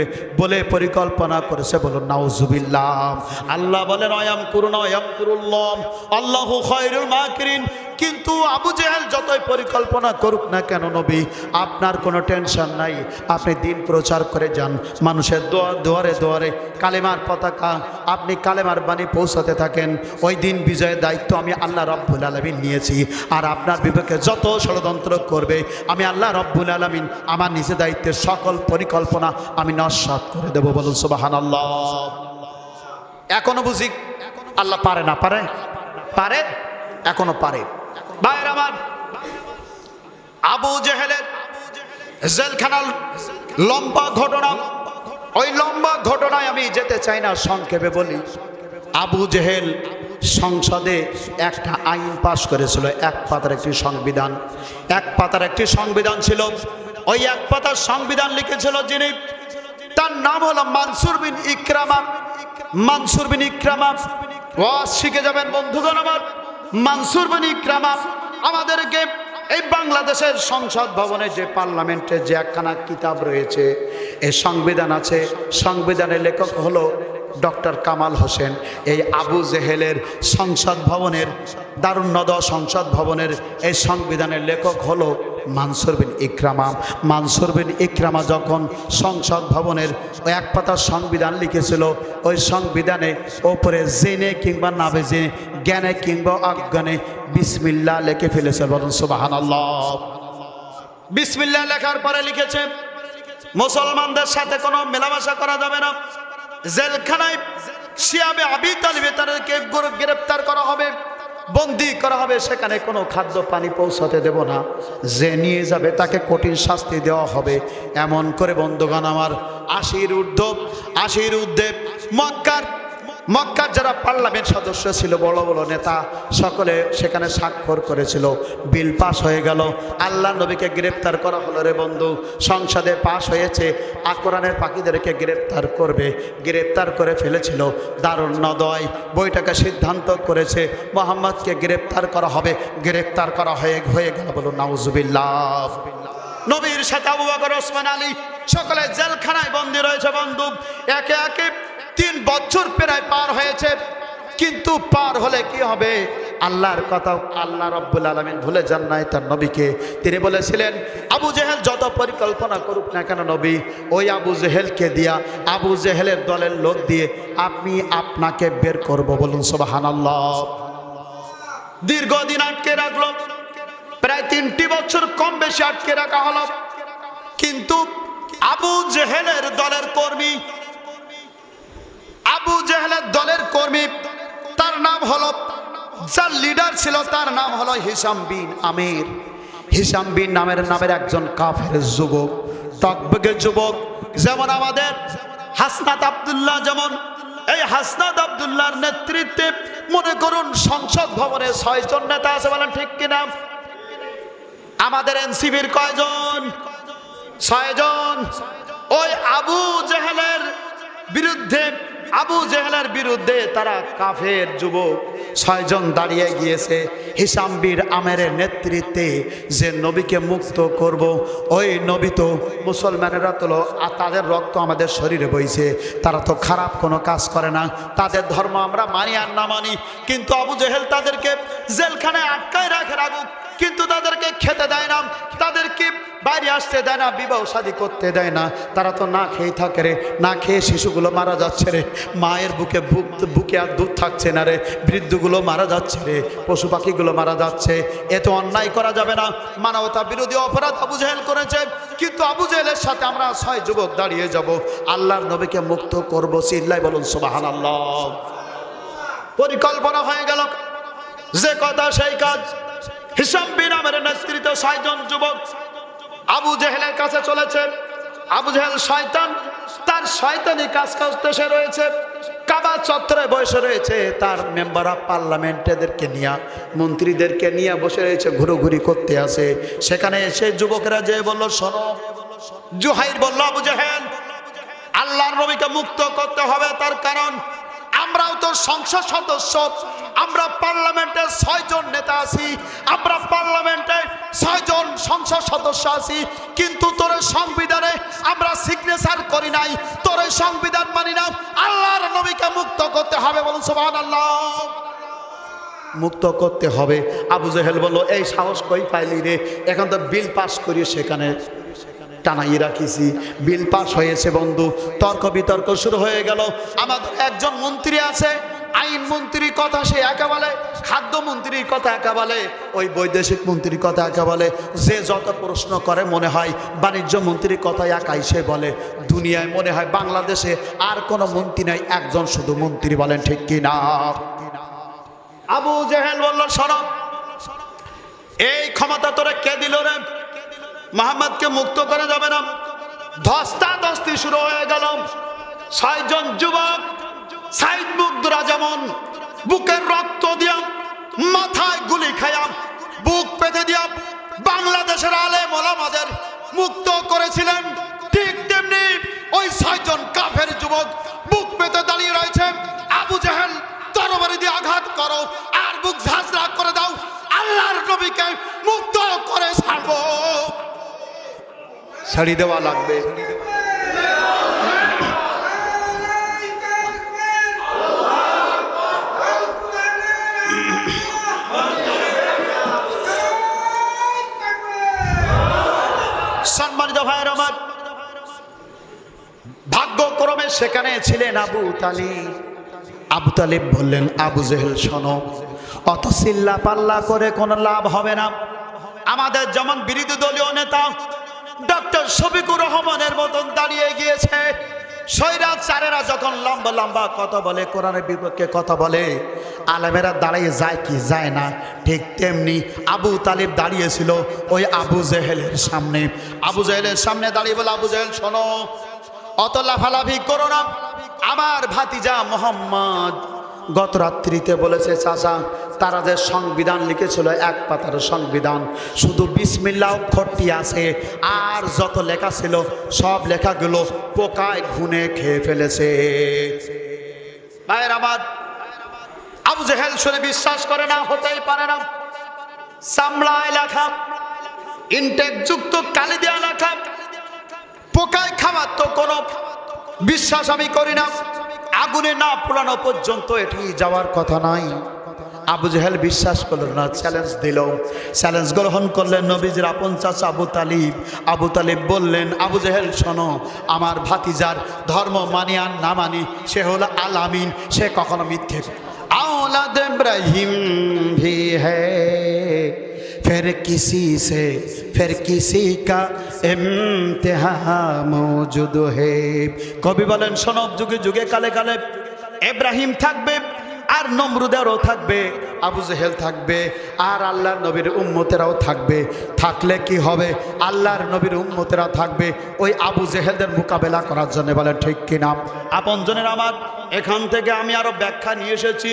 বলে পরিকল্পনা করেছে। বলুন নাউজুবিল্লাহ। আল্লাহ বলেন ওয়ায়ামকুরুনা ওয়ায়ামকুরুল্লাহ আল্লাহু খায়রুল মাকিরিন। কিন্তু আবু জেহেল যতই পরিকল্পনা করুক না কেন নবী, আপনার কোনো টেনশন নাই। আপনি দিন প্রচার করে যান, মানুষের দুয়ারে দুয়ারে কালেমার পতাকা, আপনি কালেমার বাণী পৌঁছাতে থাকেন। ওই দিন বিজয়ের দায়িত্ব আমি আল্লাহ রাব্বুল আলামিন নিয়েছি। আর আপনার বিপক্ষে যত ষড়যন্ত্র করবে, আমি আল্লাহ রাব্বুল আলামিন আমার নিজে দায়িত্বের সকল পরিকল্পনা আমি নস্যাৎ করে দেব। বলুন সুবহানাল্লাহ। এখনো বুঝি আল্লাহ পারে না? পারে, এখনো পারে। ভাইরা আমার, আবু জেহেলের জেলখানার লম্বা ঘটনা, ওই লম্বা ঘটনায় আমি যেতে চাই না, সংক্ষেপে বলি। আবু জেহেল সংসদে একটা আইন পাশ করেছিল, 1 পাতার একটি সংবিধান। 1 পাতার একটি সংবিধান ছিল। ওই 1 পাতার সংবিধান লিখেছিল যিনি, তার নাম হলো মানসুর বিন ইকরামা। মানসুর বিন ইকরামা, ওয়াজ শিখে যাবেন বন্ধুগণ আমার। মানসুর বিন ইকরামা আমাদেরকে এই বাংলাদেশের সংসদ ভবনে যে পার্লামেন্টে যে একখানা কিতাব রয়েছে, এই সংবিধান আছে, সংবিধানের লেখক হলো ডক্টর কামাল হোসেন। এই আবু জেহেলের সংসদ ভবনের, দারুন নদওয়া সংসদ ভবনের এই সংবিধানের লেখক হলো মানসুর বিন ইকরামা। মানসুর বিন ইকরামা যখন সংসদ ভবনের ওই 1 পাতার সংবিধান লিখেছিল, ওই সংবিধানে ওপরে জেনে কিংবা না জেনে, জ্ঞানে কিংবা অজ্ঞানে বিসমিল্লাহ লিখে ফেলেছে। বলুন সুবহানাল্লাহ। বিসমিল্লাহ লেখার পরে লিখেছে, মুসলমানদের সাথে কোনো মেলামেশা করা যাবে না। জেলখানায় শিয়াবে আবি তালিবে তাদেরকে গ্রেপ্তার করা হবে, বন্দী করা হবে। সেখানে কোনো খাদ্য পানি পৌঁছাতে দেব না। যে নিয়ে যাবে তাকে কঠিন শাস্তি দেওয়া হবে। এমন করে বন্ধুগণ আমার 80-র ঊর্ধ্বে মক্কার যারা পার্লামেন্ট সদস্য ছিল, বড় বড় নেতা, সকলে সেখানে স্বাক্ষর করেছিল। বিল পাস হয়ে গেল। আল্লাহ নবীকে গ্রেপ্তার করা হলো রে বন্ধু। সংসদে পাস হয়েছে, কোরআনের পাখিদেরকে গ্রেপ্তার করবে। গ্রেপ্তার করে ফেলেছিল। দারুন নদওয়ায় বইটাকে সিদ্ধান্ত করেছে মুহাম্মদকে গ্রেপ্তার করা হবে। গ্রেপ্তার করা হয়ে গেল। বলুন নাউজুবিল্লাহ। নবীর সাথে আবু বকর, ওসমান, আলী সকলে জেলখানায় বন্দী রয়েছে বন্ধু। একে একে 3 বছর প্রায় পার হয়েছে। কিন্তু পার হলে কি হবে? আল্লাহর কথা আল্লাহ রাব্বুল আলামিন ভুলে যান নাই তার নবীকে। তিনি বলেছিলেন, আবু জেহেল যত পরিকল্পনা করুক না কেন নবী, ওই আবু জেহেলকে দিয়া, আবু জেহেলের দলের লোক দিয়ে আপনাকে বের করব। বলুন সুবহানাল্লাহ। দীর্ঘদিন আটকে রাখলো, প্রায় 3টি বছর কম বেশি আটকে রাখা হলো। কিন্তু আবু জেহেলের দলের কর্মী, তার নাম হলো, যার লিডার ছিল তার নাম হলো হিশাম বিন আমির। হিশাম বিন নামের একজন কাফের যুবক, টকবগে যুবক। যেমন আমাদের হাসনাত আব্দুল্লাহ, যেমন এই হাসনাত আব্দুল্লাহর নেতৃত্বে মনে করুন সংসদ ভবনে 6 জন নেতা আছে। বলেন ঠিক কিনা? আমাদের এনসিবির কয়জন? 6 জন। ওই আবু জেহেলের বিরুদ্ধে তারা কাফের যুবক 6 জন দাঁড়িয়ে গিয়েছে হিশাম বিন আমেরের নেতৃত্বে, যে নবীকে মুক্ত করব। ওই নবী তো মুসলমানেরা তো তাদের রক্ত আমাদের শরীরে বইছে, তারা তো খারাপ কোনো কাজ করে না, তাদের ধর্ম আমরা মানি আর না মানি। কিন্তু আবু জেহেল তাদেরকে জেলখানায় আটকায় রাখুক, কিন্তু তাদেরকে খেতে দেয় না, তাদেরকে বাইরে আসতে দেয় না, বিবাহ শাদী করতে দেয় না। তারা তো না খেয়ে থাকে রে, না খেয়ে শিশুগুলো মারা যাচ্ছে রে, মায়ের বুকে আর দুধ থাকছে না রে, বৃদ্ধগুলো মারা যাচ্ছে রে, পশু পাখিগুলো মারা যাচ্ছে। এত অন্যায় করা যাবে না, মানবতা বিরোধী অপরাধ আবু জেহেল করেছে। কিন্তু আবু জেহেলের সাথে আমরা 6 যুবক দাঁড়িয়ে যাব, আল্লাহর নবীকে মুক্ত করব। চিল্লায় বলুন সুবহানাল্লাহ। পরিকল্পনা হয়ে গেল, যে কথা সেই কাজ। হিশাম বিন আমরের নেতৃত্বে 6 জন যুবক আবু জেহেলের কাছে চলেছে। আবু জেহেল শয়তান, তার শয়তানি কাজ করতে সে রয়েছে, কাবা চত্বরে বসে রয়েছে, তার মেম্বার অফ পার্লামেন্টদেরকে নিয়ে, মন্ত্রীদেরকে নিয়ে বসে রয়েছে, ঘুরোঘুরি করতে আসে। সেখানে এসে যুবকেরা যে বলল, শোনো। জুহাইর বলল, আবু জেহেল, আল্লাহর নবীকে মুক্ত করতে হবে, তার কারণ আমরাও তো সংসদ সদস্য, আমরা পার্লামেন্টে 6 জন নেতা আছি, আমরা পার্লামেন্টে 6 জন সংসদ সদস্য আছি, কিন্তু তোর সংবিধানে আমরা সিগনেচার করি নাই, তোর সংবিধান মানি না। আল্লাহর নবীকে মুক্ত করতে হবে, বলুন সুবহানাল্লাহ। মুক্ত করতে হবে। আবু জেহেল বলল, এই সাহস কই পাইলি রে? এখন তো বিল পাস করি সেখানে টানাই রাখিছি, বিল পাস হয়েছে বন্ধু। তর্ক বিতর্ক শুরু হয়ে গেল। আমাদের একজন মন্ত্রী আছে, আইন মন্ত্রীর কথা সে একা বলে, খাদ্য মন্ত্রীর কথা একা বলে, ওই বৈদেশিক মন্ত্রীর কথা একা বলে, যে যত প্রশ্ন করে মনে হয় বাণিজ্য মন্ত্রীর কথা একাই সে বলে। দুনিয়ায় মনে হয় বাংলাদেশে আর কোনো মন্ত্রী নাই, একজন শুধু মন্ত্রী। বলেন ঠিক কি না? আবু জেহেল বলল, শোনো, এই ক্ষমতা তোরে কে দিল রে? মুহাম্মদকে মুক্ত করা যাবে না। ধস্তাধস্তি শুরু হয়ে গেল। 6 জন যুবক সাইদ মুগদরা যেমন বুকের রক্ত দিয়া, মাথায় গুলি খায়া, বুক পেতে দিয়া বাংলাদেশের আলেম ওলামাদের মুক্ত করেছিলেন, ঠিক তেমনি ওই 6 জন কাফের যুবক বুক পেতে দাঁড়িয়ে রয়েছে। আবু জেহেল, তরবারি দিয়ে আঘাত করো আর বুক ঝাঁঝরা করে দাও, আল্লাহর নবীকে মুক্ত করে ছাড়বো। ছাড়ি দেওয়া লাগবে। সম্মানিত ভাইয়ের আমার, ভাগ্যক্রমে সেখানে ছিলেন আবু তালিব। আবু তালিব বললেন, আবু জেহেল শোনো, অত চিল্লা পাল্লা করে কোনো লাভ হবে না। আমাদের যেমন বিরোধী দলীয় নেতা ডক্টর শফিকুর রহমানের মতন দাঁড়িয়ে গিয়েছে, স্বৈরাচারেরা যখন লম্বা লম্বা কথা বলে, কোরআনের বিপক্ষে কথা বলে, আলেমেরা দাঁড়িয়ে যায় কি যায় না, ঠিক তেমনি আবু তালিব দাঁড়িয়েছিল ওই আবু জেহেলের সামনে। আবু জেহেলের সামনে দাঁড়িয়ে বলে, আবু জেহেল শোনো, অত লাফালাফি করো না। আমার ভাতিজা মোহাম্মদ গত রাত্রিতে বলেছে, চাচা, তারা যে সংবিধান লিখেছিল, 1 পাতার সংবিধান, শুধু বিসমিল্লাহ অক্ষরটি আছে, আর যত লেখা ছিল সব লেখাগুলো পোকায় ঘুনে খেয়ে ফেলেছে। ভাইয়ের আমার, আবু জেহেল শুনে বিশ্বাস করে না, হতেই পারে না। চামড়ায় লেখা, ইনটেক যুক্ত কালি দেওয়া লেখা, পোকায় খাওয়ার তো কোনো বিশ্বাস আমি করি না। আগুনে না পোড়ানো পর্যন্ত এটি যাওয়ার কথা নয়। আবু জেহেল বিশ্বাস করলেন না, চ্যালেঞ্জ দিল। চ্যালেঞ্জ গ্রহণ করলেন নবীজির আপন চাচা আবু তালিব। আবু তালিব বললেন, আবু জেহেল শোনো, আমার ভাতিজার ধর্ম মানি আর না মানি, সে হলো আল আমিন, সে কখনো মিথ্যে। औलाद इब्राहिम भी है फिर किसी का इम्तिहा मौजूद है। কবি বলেন, শোনো, যুগে যুগে কালে কালে ইব্রাহিম থাকবে, আর নমরুদেরও থাকবে, আবু জেহেল থাকবে, আর আল্লাহর নবীর উম্মতেরাও থাকবে। থাকলে কি হবে? আল্লাহর নবীর উম্মতেরা থাকবে ওই আবু জেহেলদের মোকাবেলা করার জন্য। বলেন ঠিক কিনা? আপনজনের আমার, এখান থেকে আমি আরো ব্যাখ্যা নিয়ে এসেছি।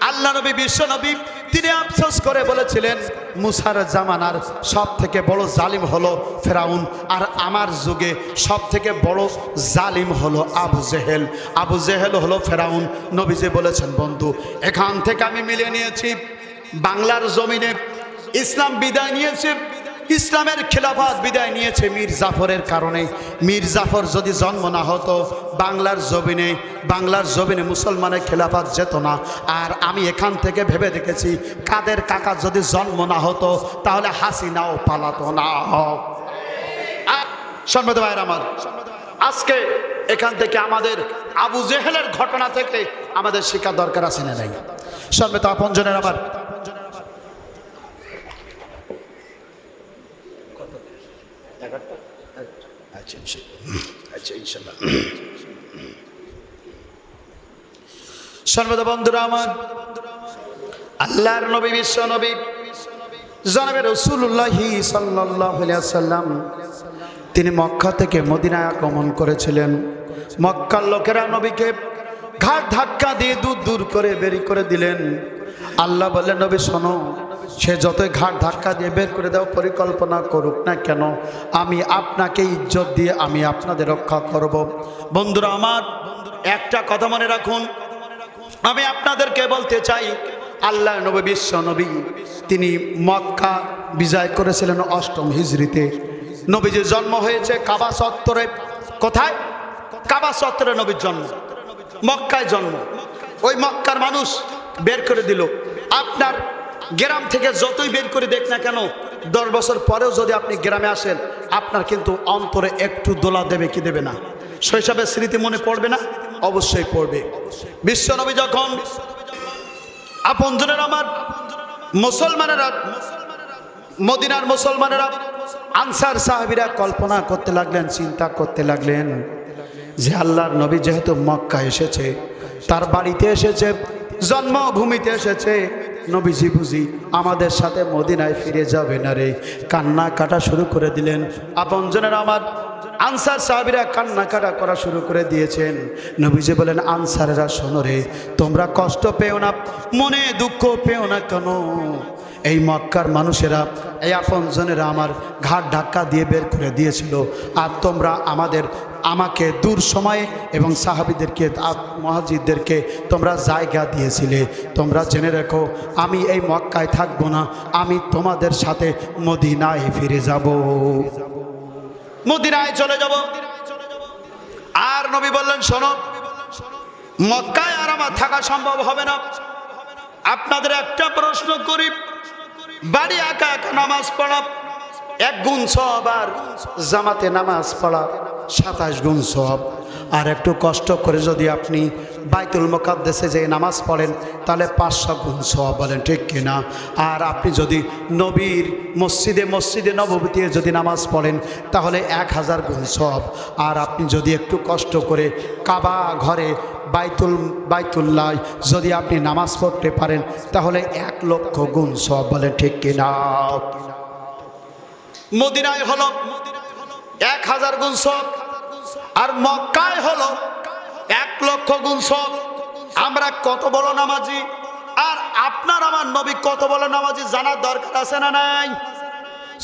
আল্লাহ নবী, বিশ্ব নবী, তিনি আফসোস করে বলেছিলেন, মুসার জামানার সব থেকে বড় জালিম হলো ফেরাউন, আর আমার যুগে সব থেকে বড় জালিম হলো আবু জেহেল। আবু জেহেল হলো ফেরাউন। নবীজি বলেছেন, বন্ধু, এখান থেকে আমি মিলিয়ে নিয়েছি, বাংলার জমিনে ইসলাম বিদায় নিয়েছে, ইসলামের খেলাফত বিদায় নিয়েছে মীর জাফরের কারণে। মীর জাফর যদি জন্ম না হতো বাংলার জমিনে মুসলমানের খেলাফত যেত না। আর আমি এখান থেকে ভেবে দেখেছি, কাদের কাকা যদি জন্ম না হতো তাহলে হাসিনাও পালাতো না। সম্মানিত ভাইরা আমার, আজকে এখান থেকে আমাদের আবু জেহেলের ঘটনা থেকে আমাদের শিক্ষা দরকার আছে না নাই? সম্মানিত আপনজনের আমার, সম্মানিত বন্ধুরা আমার, আল্লাহর নবী বিশ্ব নবী জনাবে রাসূলুল্লাহ সাল্লাল্লাহু আলাইহি ওয়াসাল্লাম তিনি মক্কা থেকে মদিনায় আগমন করেছিলেন। মক্কার লোকেরা নবীকে ঘাট ধাক্কা দিয়ে দূর করে বের করে দিলেন। আল্লাহ বললেন, নবী শোনো, সে যতই ঘাট ধাক্কা দিয়ে বের করে দেওয়া পরিকল্পনা করুক না কেন, আমি আপনাকে ইজ্জত দিয়ে আমি আপনাদের রক্ষা করব। বন্ধুরা আমার, একটা কথা মনে রাখুন, আমি আপনাদেরকে বলতে চাই, আল্লাহ নবী বিশ্ব নবী তিনি মক্কা বিজয় করেছিলেন ৮ম হিজরিতে। নবীজির জন্ম হয়েছে কাবা চত্বরে। কোথায়? কাবা চত্বরে নবীর জন্ম, মক্কায় জন্ম। ওই মক্কার মানুষ বের করে দিল। আপনার গ্রাম থেকে যতই বের করে দেখ না কেন, 10 বছর পরেও যদি আপনি গ্রামে আসেন, আপনার কিন্তু অন্তরে একটু দোলা দেবে কি দেবে না? শৈশবের স্মৃতি মনে পড়বে না? অবশ্যই পড়বে। বিশ্বনবী যখন আপনজনের আমার মুসলমানেরা, মদিনার মুসলমানেরা, আনসার সাহাবীরা কল্পনা করতে লাগলেন, চিন্তা করতে লাগলেন যে আল্লাহর নবী যেহেতু মক্কা এসেছে, তার বাড়িতে এসেছে, জন্মভূমিতে এসেছে, নবীজি বুঝি আমাদের সাথে মদিনায় ফিরে যাবে না রে। কান্না কাটা শুরু করে দিলেন। আপনজনের আমার আনসার সাহাবীরা কান্না কাটা করা শুরু করে দিয়েছেন। নবীজি বলেন, আনসারেরা শোনো রে, তোমরা কষ্ট পেও না, মনে দুঃখ পেও না কেন। এই মক্কার মানুষেরা, এই আপনজনেরা আমার ঘাট ধাক্কা দিয়ে বের করে দিয়েছিল, আর তোমরা আমাকে দূর সময়ে এবং সাহাবীদেরকে, মুহাজিরদেরকে তোমরা জায়গা দিয়েছিলে। তোমরা জেনে রেখো, আমি এই মক্কায় থাকবো না, আমি তোমাদের সাথে মদিনায় ফিরে যাব, মদিনায় চলে যাব। আর নবী বললেন, শোনো, মক্কায় আর আমার থাকা সম্ভব হবে না। আপনাদের একটা প্রশ্ন করি, বাড়ি একা একা নামাজ পড়া 1 গুণ সওয়াব, আর জামাতে নামাজ পড়া 27 গুণ সওয়াব। আর একটু কষ্ট করে যদি আপনি বাইতুল মুকাদ্দাসে যে নামাজ পড়েন, তাহলে 500 গুণ সওয়াব। বলেন ঠিক কিনা? আর আপনি যদি নবীর মসজিদে নববীতে যদি নামাজ পড়েন, তাহলে 1000 গুণ সওয়াব। আর আপনি যদি একটু কষ্ট করে কাবা ঘরে বাইতুল্লাহ যদি আপনি নামাজ পড়তে পারেন, তাহলে 1,00,000 গুণ সওয়াব। বলেন ঠিক কিনা? মদিনায় হলো 1000 গুণ সওয়াব, আর মক্কায় হলো 1,00,000 গুণ সওয়াব। আমরা কত বড় নামাজি, আর আপনার আমার নবী কত বড় নামাজি জানার দরকার আছে না নাই?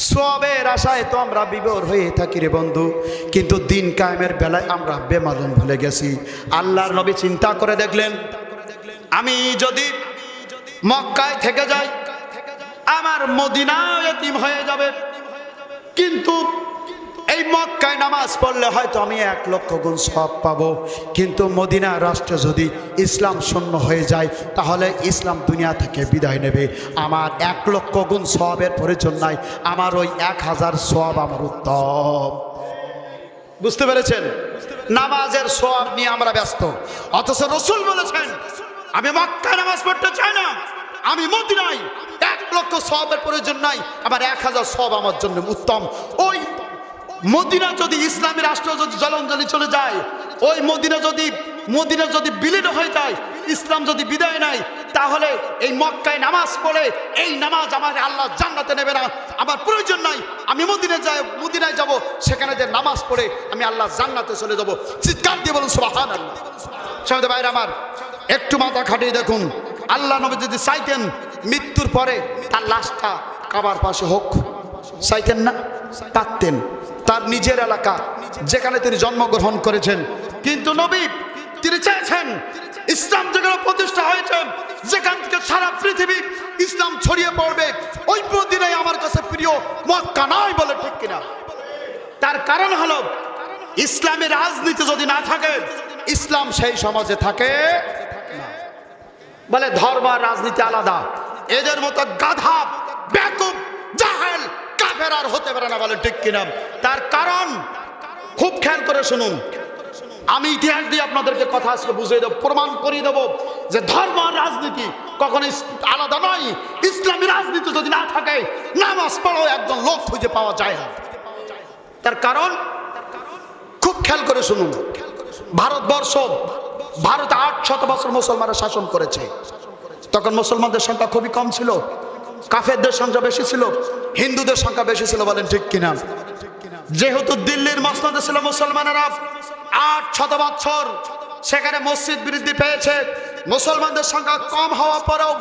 সওয়াবের আশায় তো আমরা বিভোর হয়ে থাকি রে বন্ধু, কিন্তু দিন কায়েমের বেলায় আমরা বেমালুম ভুলে গেছি। আল্লাহর নবী চিন্তা করে দেখলেন, আমি যদি মক্কায় থেকে যাই, আমার মদিনা এতিম হয়ে যাবে, কিন্তু এই মক্কায় নামাজ পড়লে হয়তো আমি 1,00,000 গুণ সওয়াব পাবো। কিন্তু মদিনা রাষ্ট্র যদি ইসলাম শূন্য হয়ে যায়, তাহলে ইসলাম দুনিয়া থেকে বিদায় নেবে। আমার 1,00,000 গুণ সওয়াবের প্রয়োজন নাই, আমার ওই 1000 সওয়াব আমার উত্তম। বুঝতে পেরেছেন? নামাজের সওয়াব নিয়ে আমরা ব্যস্ত, অথচ রাসূল বলেছেন, আমি মক্কায় নামাজ পড়তে চাই না, আমি মদিনায় 1,00,000 সওয়াবের প্রয়োজন নাই, আমার 1000 সওয়াব আমার জন্য উত্তম। ওই মদিনা যদি ইসলামী রাষ্ট্র যদি জলাঞ্জলি চলে যায়, ওই মদিনা যদি বিলীন হয়ে যায়, ইসলাম যদি বিদায় নেয়, তাহলে এই মক্কায় নামাজ পড়ে এই নামাজ আমার আল্লাহ জান্নাতে নেবে না। আমার প্রয়োজন নাই, আমি মদিনায় যাব, সেখানে যে নামাজ পড়ে আমি আল্লাহ জান্নাতে চলে যাব। চিৎকার দিয়ে বলুন সুবহানাল্লাহ। সাথে ভাইরা আমার, একটু মাথা খাটিয়ে দেখুন, আল্লাহ নবী যদি চাইতেন মৃত্যুর পরে তার লাশটা কাবার পাশে হোক, চাইতেন না? পারতেন। তার নিজের এলাকা যেখানে তিনি জন্মগ্রহণ করেছেন, কিন্তু নবী তিনি চেয়েছেন ইসলাম যেখানে প্রতিষ্ঠা হয়েছে, যেখান থেকে সারা পৃথিবী ইসলাম ছড়িয়ে পড়বে, ওই মদিনাই আমার কাছে প্রিয়, মক্কা না। কারণ হলো ইসলামের রাজনীতি যদি না থাকে, ইসলাম সেই সমাজে থাকে না। বলে ধর্ম আর রাজনীতি আলাদা। এদের মতো গাধা, বেকুব, জাহেল, কাফের আর হতে পারে না। বলে ঠিক কিনা? তার কারণ খুব খেয়াল করে শুনুন। আমি ইতিহাস দিয়ে আপনাদেরকে কথা আজকে বুঝিয়ে দেবো, প্রমাণ করিয়ে দেবো যে ধর্ম আর রাজনীতি কখনো আলাদা নয়। ইসলামী রাজনীতি যদি না থাকে, নামাজ পড়াও একদম লোক খুঁজে পাওয়া যায় না। তার কারণ খুব খেয়াল করে শুনুন। ভারতবর্ষ, ভারতে 800 বছর মুসলমানরা শাসন করেছে। তখন মুসলমানদের সংখ্যা খুবই কম ছিল, কাফেরদের সংখ্যা বেশি ছিল, হিন্দুদের সংখ্যা বেশি ছিল। বলেন ঠিক কিনা? যেহেতু দিল্লির মসনদে ছিল মুসলমানেরা 800 বছর, সেখানে মসজিদ বৃদ্ধি পেয়েছে। মুসলমানদের সংখ্যা কম হওয়া পরেও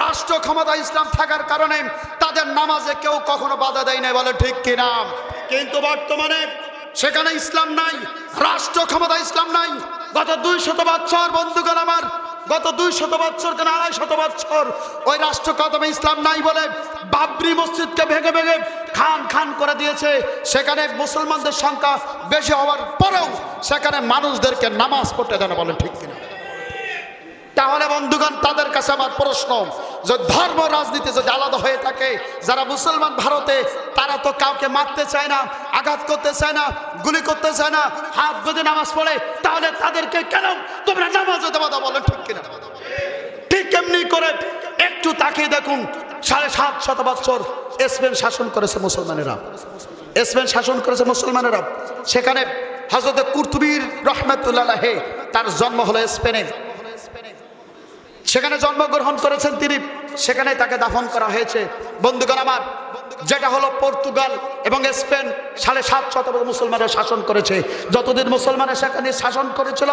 রাষ্ট্র ক্ষমতা ইসলাম থাকার কারণে তাদের নামাজে কেউ কখনো বাধা দেয় নাই। বলে ঠিক কিনা? কিন্তু বর্তমানে সেখানে ইসলাম নাই, রাষ্ট্র ক্ষমতা ইসলাম নাই। গত 200 বছর বন্ধুগণ আমার, গত 200 বছর কেন 250 বছর ওই রাষ্ট্র কদমে ইসলাম নাই বলে বাবরি মসজিদকে ভেঙে ভেঙে খান খান করে দিয়েছে। সেখানে মুসলমানদের সংখ্যা বেশি হওয়ার পরেও সেখানে মানুষদেরকে নামাজ পড়তে দেয় না। বলে ঠিক কিনা? তাহলে বন্ধুগণ তাদের কাছে আমার প্রশ্ন, যে ধর্ম রাজনীতি যদি আলাদা হয়ে থাকে, যারা মুসলমান ভারতে, তারা তো কাউকে মারতে চায় না, আঘাত করতে চায় না, গুলি করতে চায় না, হাত বেঁধে নামাজ পড়ে। তাহলে তাদেরকে কেন তোমরা নামাজে দেওয়া দাও? বলেন ঠিক কিনা? ঠিক এমনি করে একটু তাকিয়ে দেখুন, 750 বছর স্পেন শাসন করেছে মুসলমানেরা, স্পেন শাসন করেছে মুসলমানেরা। সেখানে হযরত কুরতুবীর রহমাতুল্লাহ আলাইহি তার জন্ম হলো স্পেনে, সেখানে জন্মগ্রহণ করেছেন তিনি, সেখানে তাকে দাফন করা হয়েছে। বন্ধুগণ আমার, যেটা হলো পর্তুগাল এবং স্পেন 750 মুসলমানরা শাসন করেছে। যতদিন মুসলমানরা সেখানে শাসন করেছিল,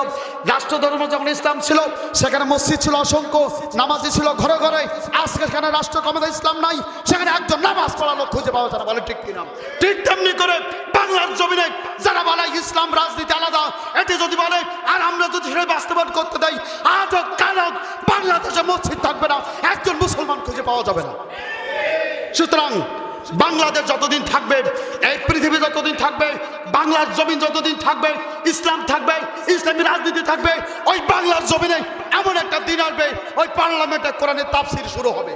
রাষ্ট্রধর্ম যখন ইসলাম ছিল, সেখানে মসজিদ ছিল অসংখ্য, নামাজি ছিল ঘরে ঘরে। আজকে সেখানে রাষ্ট্র ক্ষমতা ইসলাম নাই, সেখানে একজন নামাজ পড়া লোক খুঁজে পাওয়া যায় না। বলে ঠিক কিনা? ঠিক তেমনি করে বাংলার জমিনে যারা বলে ইসলাম রাজনীতি আলাদা, এটি যদি বলে আর আমরা যদি সেটা বাস্তবায়ন করতে দেই, আজ হোক কাল হোক বাংলাদেশে মসজিদ থাকবে না, একজন মুসলমান খুঁজে পাওয়া যাবে না। সুতরাং বাংলাদেশ যতদিন থাকবে, এই পৃথিবী যতদিন থাকবে, বাংলার জমিন যতদিন থাকবে, ইসলাম থাকবে, ইসলামী রাজনীতি থাকবে। ওই বাংলার জমিনে এমন একটা দিন আসবে, ওই পার্লামেন্টে কোরআনের তাফসীর শুরু হবে।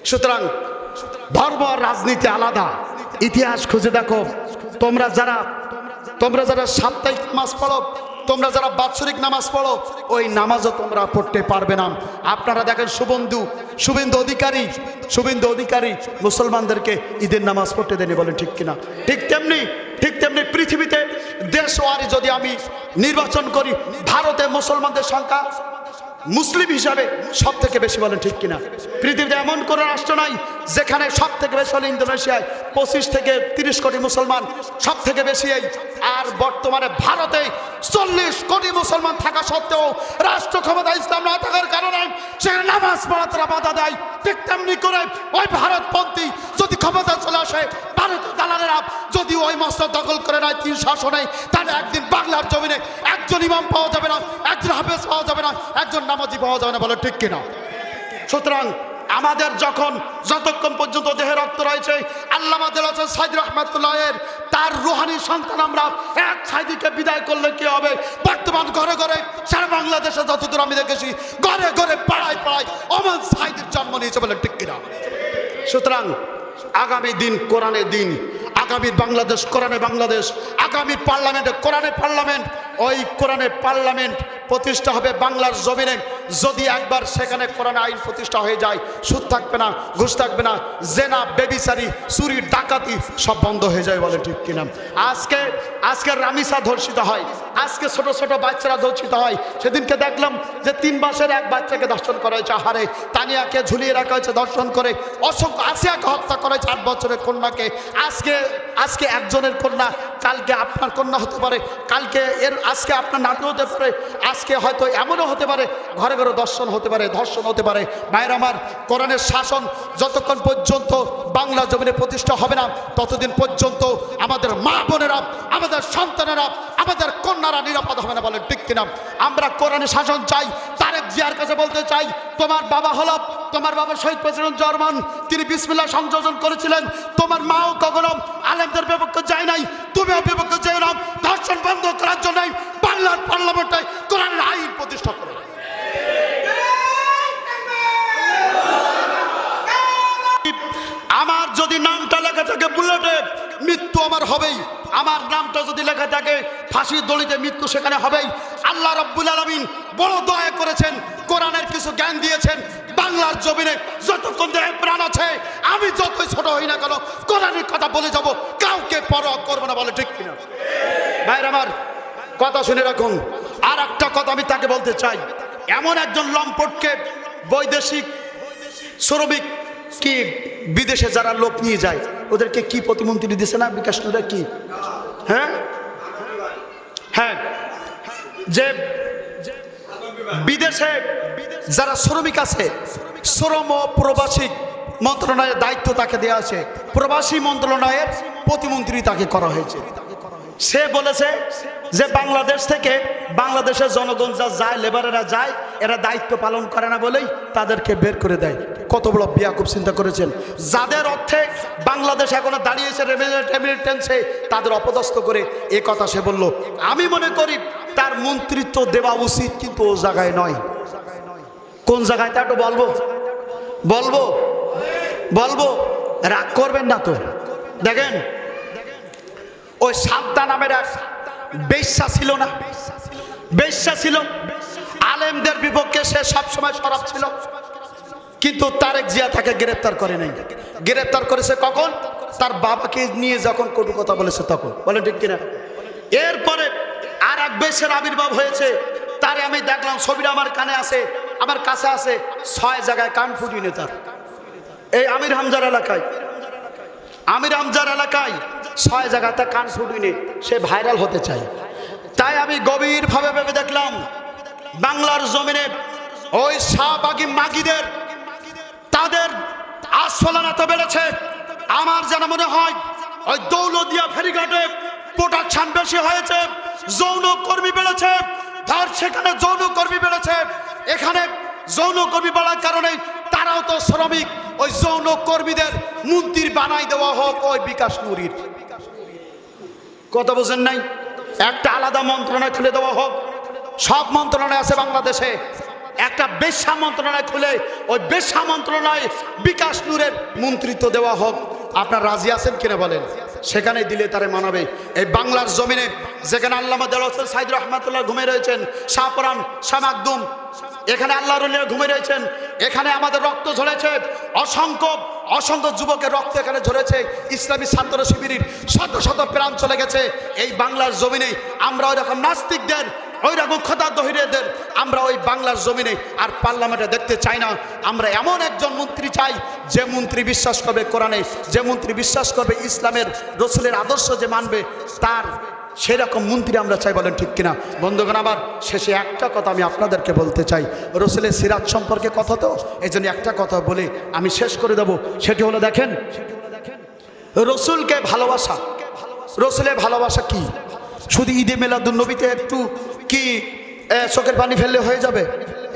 সুতরাং ধর্ম আর রাজনীতি আলাদা। ইতিহাস খুঁজে দেখো, তোমরা যারা সাপ্তাহিক নামাজ পড়ো, তোমরা যারা বাৎসরিক নামাজ পড়ো, ওই নামাজও তোমরা পড়তে পারবে না। আপনারা দেখেন শুভেন্দু অধিকারী মুসলমানদেরকে ঈদের নামাজ পড়তে দেয়নি। বলেন ঠিক কিনা? ঠিক তেমনি পৃথিবীতে দেশওয়ারি যদি আমি নির্বাচন করি, ভারতে মুসলমানদের সংখ্যা মুসলিম হিসাবে সব থেকে বেশি। বলেন ঠিক কিনা? পৃথিবীতে এমন কোনো রাষ্ট্র নাই যেখানে সব থেকে বেশি হলো ইন্দোনেশিয়ায় 25 থেকে 30 কোটি মুসলমান, সব থেকে বেশি এই। আর বর্তমানে ভারতে 40 কোটি মুসলমান থাকা সত্ত্বেও রাষ্ট্র ক্ষমতা ইসলাম না থাকার কারণে সেখানে নামাজ পড়া তারা বাধা দেয়। ঠিক তেমনি করে ওই ভারতপন্থী যদি ক্ষমতা চলে আসে, ভারতের দালালেরা যদি ওই মসজিদ দখল করে নেয় 3 শাসনে, তাহলে একদিন বাংলার জমিনে একজন ইমাম পাওয়া যাবে না, একজন হাফেজ পাওয়া যাবে না, একজন নামাজি পাওয়া যাবে না। বলে ঠিক কিনা? সুতরাং আমাদের যতক্ষণ পর্যন্ত দেহে রক্ত রয়েছে, আল্লামা দেলোয়ার সাইদি রহমাতুল্লাহের তার রুহানি সন্তান আমরা এক সাইদিকে বিদায় করলে কি হবে? বর্তমান ঘরে ঘরে সারা বাংলাদেশে যতদূর আমি দেখেছি, ঘরে ঘরে পাড়ায় পাড়ায় ওমর সাইদির জন্ম নিয়েছে। বলে ঠিক কিনা? সুতরাং আগামী দিন কোরআনের দিন, আগামী বাংলাদেশ কোরআনে বাংলাদেশ, আগামী পার্লামেন্টে কোরআনে পার্লামেন্ট। ওই কোরআনে পার্লামেন্ট প্রতিষ্ঠা হবে বাংলার জমিনে যদি একবার সেখানে কোরআনে আইন প্রতিষ্ঠা হয়ে যায়। সুদ থাকবে না, ঘুষ থাকবে না, জেনা, বেবিচারি, চুরি, ডাকাতি সব বন্ধ হয়ে যায়। বলে ঠিক কিনা? আজকে রামিসা ধর্ষিত হয়, আজকে ছোট ছোট বাচ্চারা ধর্ষিত হয়। সেদিনকে দেখলাম যে 3 মাসের এক বাচ্চাকে ধর্ষণ করা হয়েছে। আহারে, তানিয়াকে ঝুলিয়ে রাখা হয়েছে ধর্ষণ করে, অসংখ্য আসিয়াকে হত্যা করা হয়েছে 8 বছরের কন্যাকে। আজকে একজনের কন্যা, কালকে আপনার কন্যা হতে পারে, আজকে আপনার নাতি হতে পারে, আজকে হয়তো এমনও হতে পারে ঘরে ঘরে ধর্ষণ হতে পারে। ভাইয়ের আমার, কোরআনের শাসন যতক্ষণ পর্যন্ত বাংলা জমিনে প্রতিষ্ঠা হবে না, ততদিন পর্যন্ত আমাদের মা বোনেরা, আমাদের সন্তানেরা, আমাদের কন্যারা নিরাপদ হবে না। বলেন ঠিক কিনা? আমরা কোরআনের শাসন চাই, তারেক জিয়ার কাছে বলতে চাই, তোমার বাবা হলো, তোমার বাবা শহীদ প্রেসিডেন্ট জার্মান, তিনি বিসমিল্লাহ সংযোজন করেছিলেন। তোমার মাও কখনো আলেমদের বিপক্ষে যায় নাই, তুমিও বিপক্ষে যেও না। ধর্ষণ বন্ধ করার জন্য বাংলার পার্লামেন্টে কোরআনের আইন প্রতিষ্ঠা করে। আমার যদি নামটা লেখা থাকে বুলেটে, মৃত্যু আমার হবেই। আমার নামটা যদি লেখা থাকে ফাঁসির দড়িতে, মৃত্যু সেখানে হবেই। আল্লাহ রাব্বুল আলামিন বড় দয়া করেছেন, কোরআনের কিছু জ্ঞান দিয়েছেন। বাংলার জমিনে যতক্ষণ দেহে প্রাণ আছে, আমি যতই ছোট হই না কেন কোরআনের কথা বলে যাব, কাউকে পরোয়া করবো না। বলে ঠিক কিনা ভাইরা আমার? কথা শুনে রাখুন। আর একটা কথা আমি তাকে বলতে চাই, এমন একজন লম্পটকে বৈদেশিক শ্রমিক কি বিদেশে যারা লোক নিয়ে যায়, ওদেরকে কি প্রতিমন্ত্রী দিছে না বিকাশ নূরের কি? হ্যাঁ হ্যাঁ, যে বিদেশে যারা শ্রমিক আছে, শ্রম ও প্রবাসী মন্ত্রণালয়ের দায়িত্ব তাকে দেওয়া আছে, প্রবাসী মন্ত্রণালয়ের প্রতিমন্ত্রী তাকে করা হয়েছে। সে বলেছে যে বাংলাদেশ থেকে, বাংলাদেশের জনগণ যা যায়, লেবারেরা যায়, এরা দায়িত্ব পালন করে না বলেই তাদেরকে বের করে দেয়। কত বড় বিয়াকুব চিন্তা করেছেন! যাদের অর্থে বাংলাদেশ এখনো দাঁড়িয়েছে রেমিটেন্সে, তাদের অপদস্থ করে এ কথা সে বলল। আমি মনে করি তার মন্ত্রিত্ব দেওয়া উচিত, কিন্তু ও জায়গায় নয়। কোন জায়গায় তা একটু বলবো বলবো বলবো রাগ করবেন না তো। দেখেন, ওই সাদ্দা নামের এক বেশ্যা ছিল না, বেশ্যা ছিল, আলেমদের বিপক্ষে সে সবসময় সরব ছিল। কিন্তু তারেক জিয়া তাকে গ্রেফতার করে নাই। গ্রেফতার করেছে কখন? তার বাবাকে নিয়ে যখন কটু কথা বলেছে তখন। বলেন ঠিক কিনা? এরপরে আর এক বেশ্যের আবির্ভাব হয়েছে। তারে আমি দেখলাম, ছবিটা আমার কানে আছে, আমার কাছে আছে। 6 জায়গায় কান ফুটিয়ে তার, এই আমির হামজার এলাকায়, আমির হামজার এলাকায় 6 জায়গাতে কান ফুটিয়ে সে ভাইরাল হতে চায়। তাই আমি গভীরভাবে ভেবে দেখলাম, বাংলার জমিনে ওই শাহবাগী মাগিদের তাদের আস্ফলন এত বেড়েছে, আমার যেন মনে হয় ওই দৌলতদিয়া ফেরিঘাটে প্রোডাকশন বেশি হয়েছে, যৌন কর্মী বেড়েছে। তার সেখানে যৌন কর্মী বেড়েছে, এখানে যৌন কর্মী বাড়ার কারণে তারাও তো শ্রমিক। ওই যৌন কর্মীদের মন্ত্রী বানাই দেওয়া হোক ওই বিকাশ নুরির। কথা বোঝেন নাই? একটা আলাদা মন্ত্রণালয় খুলে দেওয়া হোক। সব মন্ত্রণালয় আছে বাংলাদেশে, একটা বেশ্যা মন্ত্রণালয় খুলে ওই বেশ্যা মন্ত্রণালয় বিকাশ নূরের মন্ত্রিত্ব দেওয়া হোক। আপনার রাজি আছেন কিনা বলেন? সেখানে দিলে তারে মানাবে। এই বাংলার জমিনে যেখানে আল্লামা দেওয়াল হোসেন সাইদ রহমাতুল্লাহ ঘুমে রয়েছেন, শাহপরান, শাহ মাকদুম, এখানে আল্লাহর ওলিরা ঘুমে রয়েছেন, এখানে আমাদের রক্ত ঝরেছে, অসংখ্য অসংখ্য যুবকের রক্ত এখানে ঝরেছে, ইসলামী ছাত্র শিবিরের শত শত প্রাণ চলে গেছে। এই বাংলার জমিনে আমরা ওই রকম নাস্তিকদের, ওই রকম খোদাদহিরেদের আমরা ওই বাংলার জমিনে আর পার্লামেন্টে দেখতে চাই না। আমরা এমন একজন মন্ত্রী চাই, যে মন্ত্রী বিশ্বাস করবে কোরআনে, যে মন্ত্রী বিশ্বাস করবে ইসলামের, রসুলের আদর্শ যে মানবে, তার সেরকম মন্ত্রী আমরা চাই। বলেন ঠিক কিনা? বন্ধুগণ, আবার শেষে একটা কথা আমি আপনাদেরকে বলতে চাই। রসুলের সিরাত সম্পর্কে কথা তো, এই জন্য একটা কথা বলে আমি শেষ করে দেব। সেটি হলো, দেখেন, রসুলকে ভালোবাসা, রসুলের ভালোবাসা কি শুধু ঈদে মিলাদুন নবীতে একটু কি চোখের পানি ফেললে হয়ে যাবে?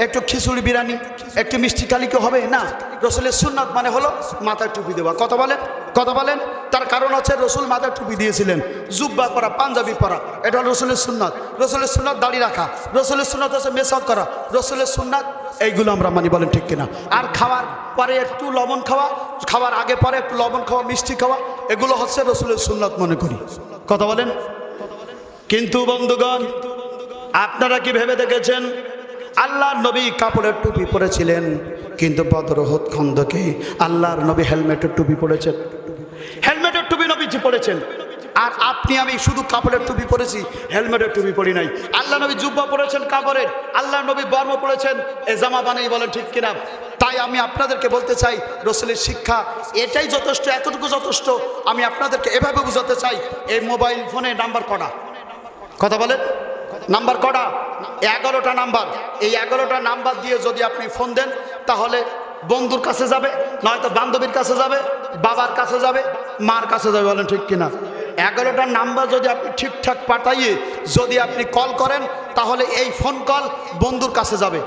একটু খিচুড়ি বিরিয়ানি, একটু মিষ্টি কালিকে হবে না। রসুলের সুন্নাত মানে হলো মাথায় টুপি দেওয়া। কথা বলেন, কথা বলেন। তার কারণ হচ্ছে রসুল মাথায় টুপি দিয়েছিলেন, জুব্বা পরা, পাঞ্জাবি পরা, এটা হলো রসুলের সুন্নাত। রসুলের সুন্নাত দাড়ি রাখা, রসুলের সুন্নাত হচ্ছে মেসাক করা, রসুলের সুন্নাত এইগুলো আমরা মানি। বলেন ঠিক কিনা? আর খাওয়ার পরে একটু লবণ খাওয়া, খাওয়ার আগে পরে একটু লবণ খাওয়া, মিষ্টি খাওয়া, এগুলো হচ্ছে রসুলের সুন্নাত মনে করি। কথা বলেন। কিন্তু বন্ধুগণ, আপনারা কি ভেবে দেখেছেন আল্লাহর নবী কাপড়ের টুপি পরেছিলেন, কিন্তু বদর উহুদ খন্দকে আল্লাহর নবী হেলমেটের টুপি পরেছেন, হেলমেটের টুপি নবীজি পরেছেন। আর আপনি আমি শুধু কাপড়ের টুপি পরেছি, হেলমেটের টুপি পরি নাই। আল্লাহ নবী জুব্বা পরেছেন কাপড়ের, আল্লাহ নবী বর্ম পরেছেন, এ জামা বানাই। বলেন ঠিক কিনা? তাই আমি আপনাদেরকে বলতে চাই, রসুলের শিক্ষা এটাই যথেষ্ট, এতটুকু যথেষ্ট। আমি আপনাদেরকে এভাবে বুঝাতে চাই, এই মোবাইল ফোনে নাম্বার কটা? কথা বলেন, নাম্বার কটা? 11টা নাম্বার। এই 11টা নাম্বার দিয়ে যদি আপনি ফোন দেন, তাহলে বন্ধুর কাছে যাবে, নয়তো বান্ধবীর কাছে যাবে, বাবার কাছে যাবে, মার কাছে যাবে। বলেন ঠিক কিনা? 11টা নাম্বার যদি আপনি ঠিকঠাক পাঠাইয়ে যদি আপনি কল করেন, তাহলে এই ফোন কল বন্ধুর কাছে যাবে।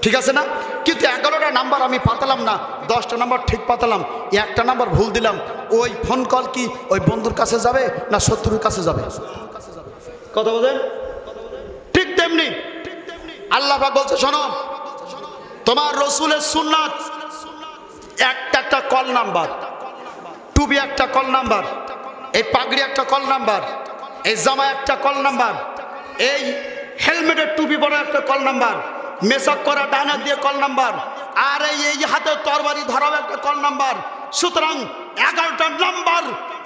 ঠিক আছে না? কিন্তু 11টা নাম্বার আমি পাতালাম না, 10টা নাম্বার ঠিক পাতালাম, একটা নাম্বার ভুল দিলাম, ওই ফোন কল কি ওই বন্ধুর কাছে যাবে না শত্রুর কাছে যাবে? কথা বলেন। ঠিক তেমনি আল্লাহ পাক বলছে, শোনো, তোমার রসুলের সুন্নাত একটা কল নাম্বার, টুপি একটা কল নাম্বার, এই পাগড়ি একটা কল নাম্বার, এই জামা একটা কল নাম্বার, এই হেলমেটের টুপি পরা একটা কল নাম্বার, মেসাক করা ডানা দিয়ে কল নাম্বার, আর এই হাতে তরবারি ধরাও একটা কল নাম্বার। সুতরাং 11টা নাম্বার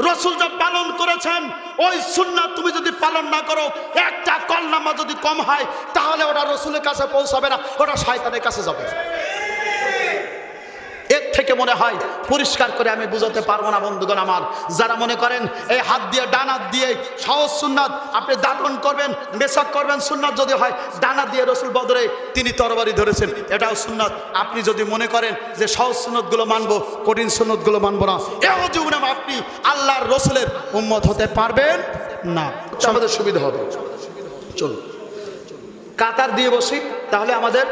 রসুল যা পালন করেছেন, ওই সুন্নাত তুমি যদি পালন না করো, একটা কল নাম্বার যদি কম হয়, তাহলে ওটা রসুলের কাছে পৌঁছাবে না, ওটা শয়তানের কাছে যাবে। এর থেকে মনে হয় পরিষ্কার করে আমি বুঝাতে পারবো না বন্ধুগণ আমার। যারা মনে করেন এই হাত দিয়ে ডান হাত দিয়ে সহজ সুন্নাত আপনি দাফন করবেন, মেসাক করবেন, সুন্নাত যদি হয় ডান হাত দিয়ে রসুল বদরে তিনি তরবারি ধরেছেন, এটাও সুন্নাত। আপনি যদি মনে করেন যে সহজ সুন্নতগুলো মানবো, কঠিন সুন্নতগুলো মানবো না, এও জীবনে আপনি আল্লাহর রসুলের উম্মত হতে পারবেন না। আমাদের সুবিধা হবে। চলুন কাতার দিয়ে বসি, তাহলে আমাদের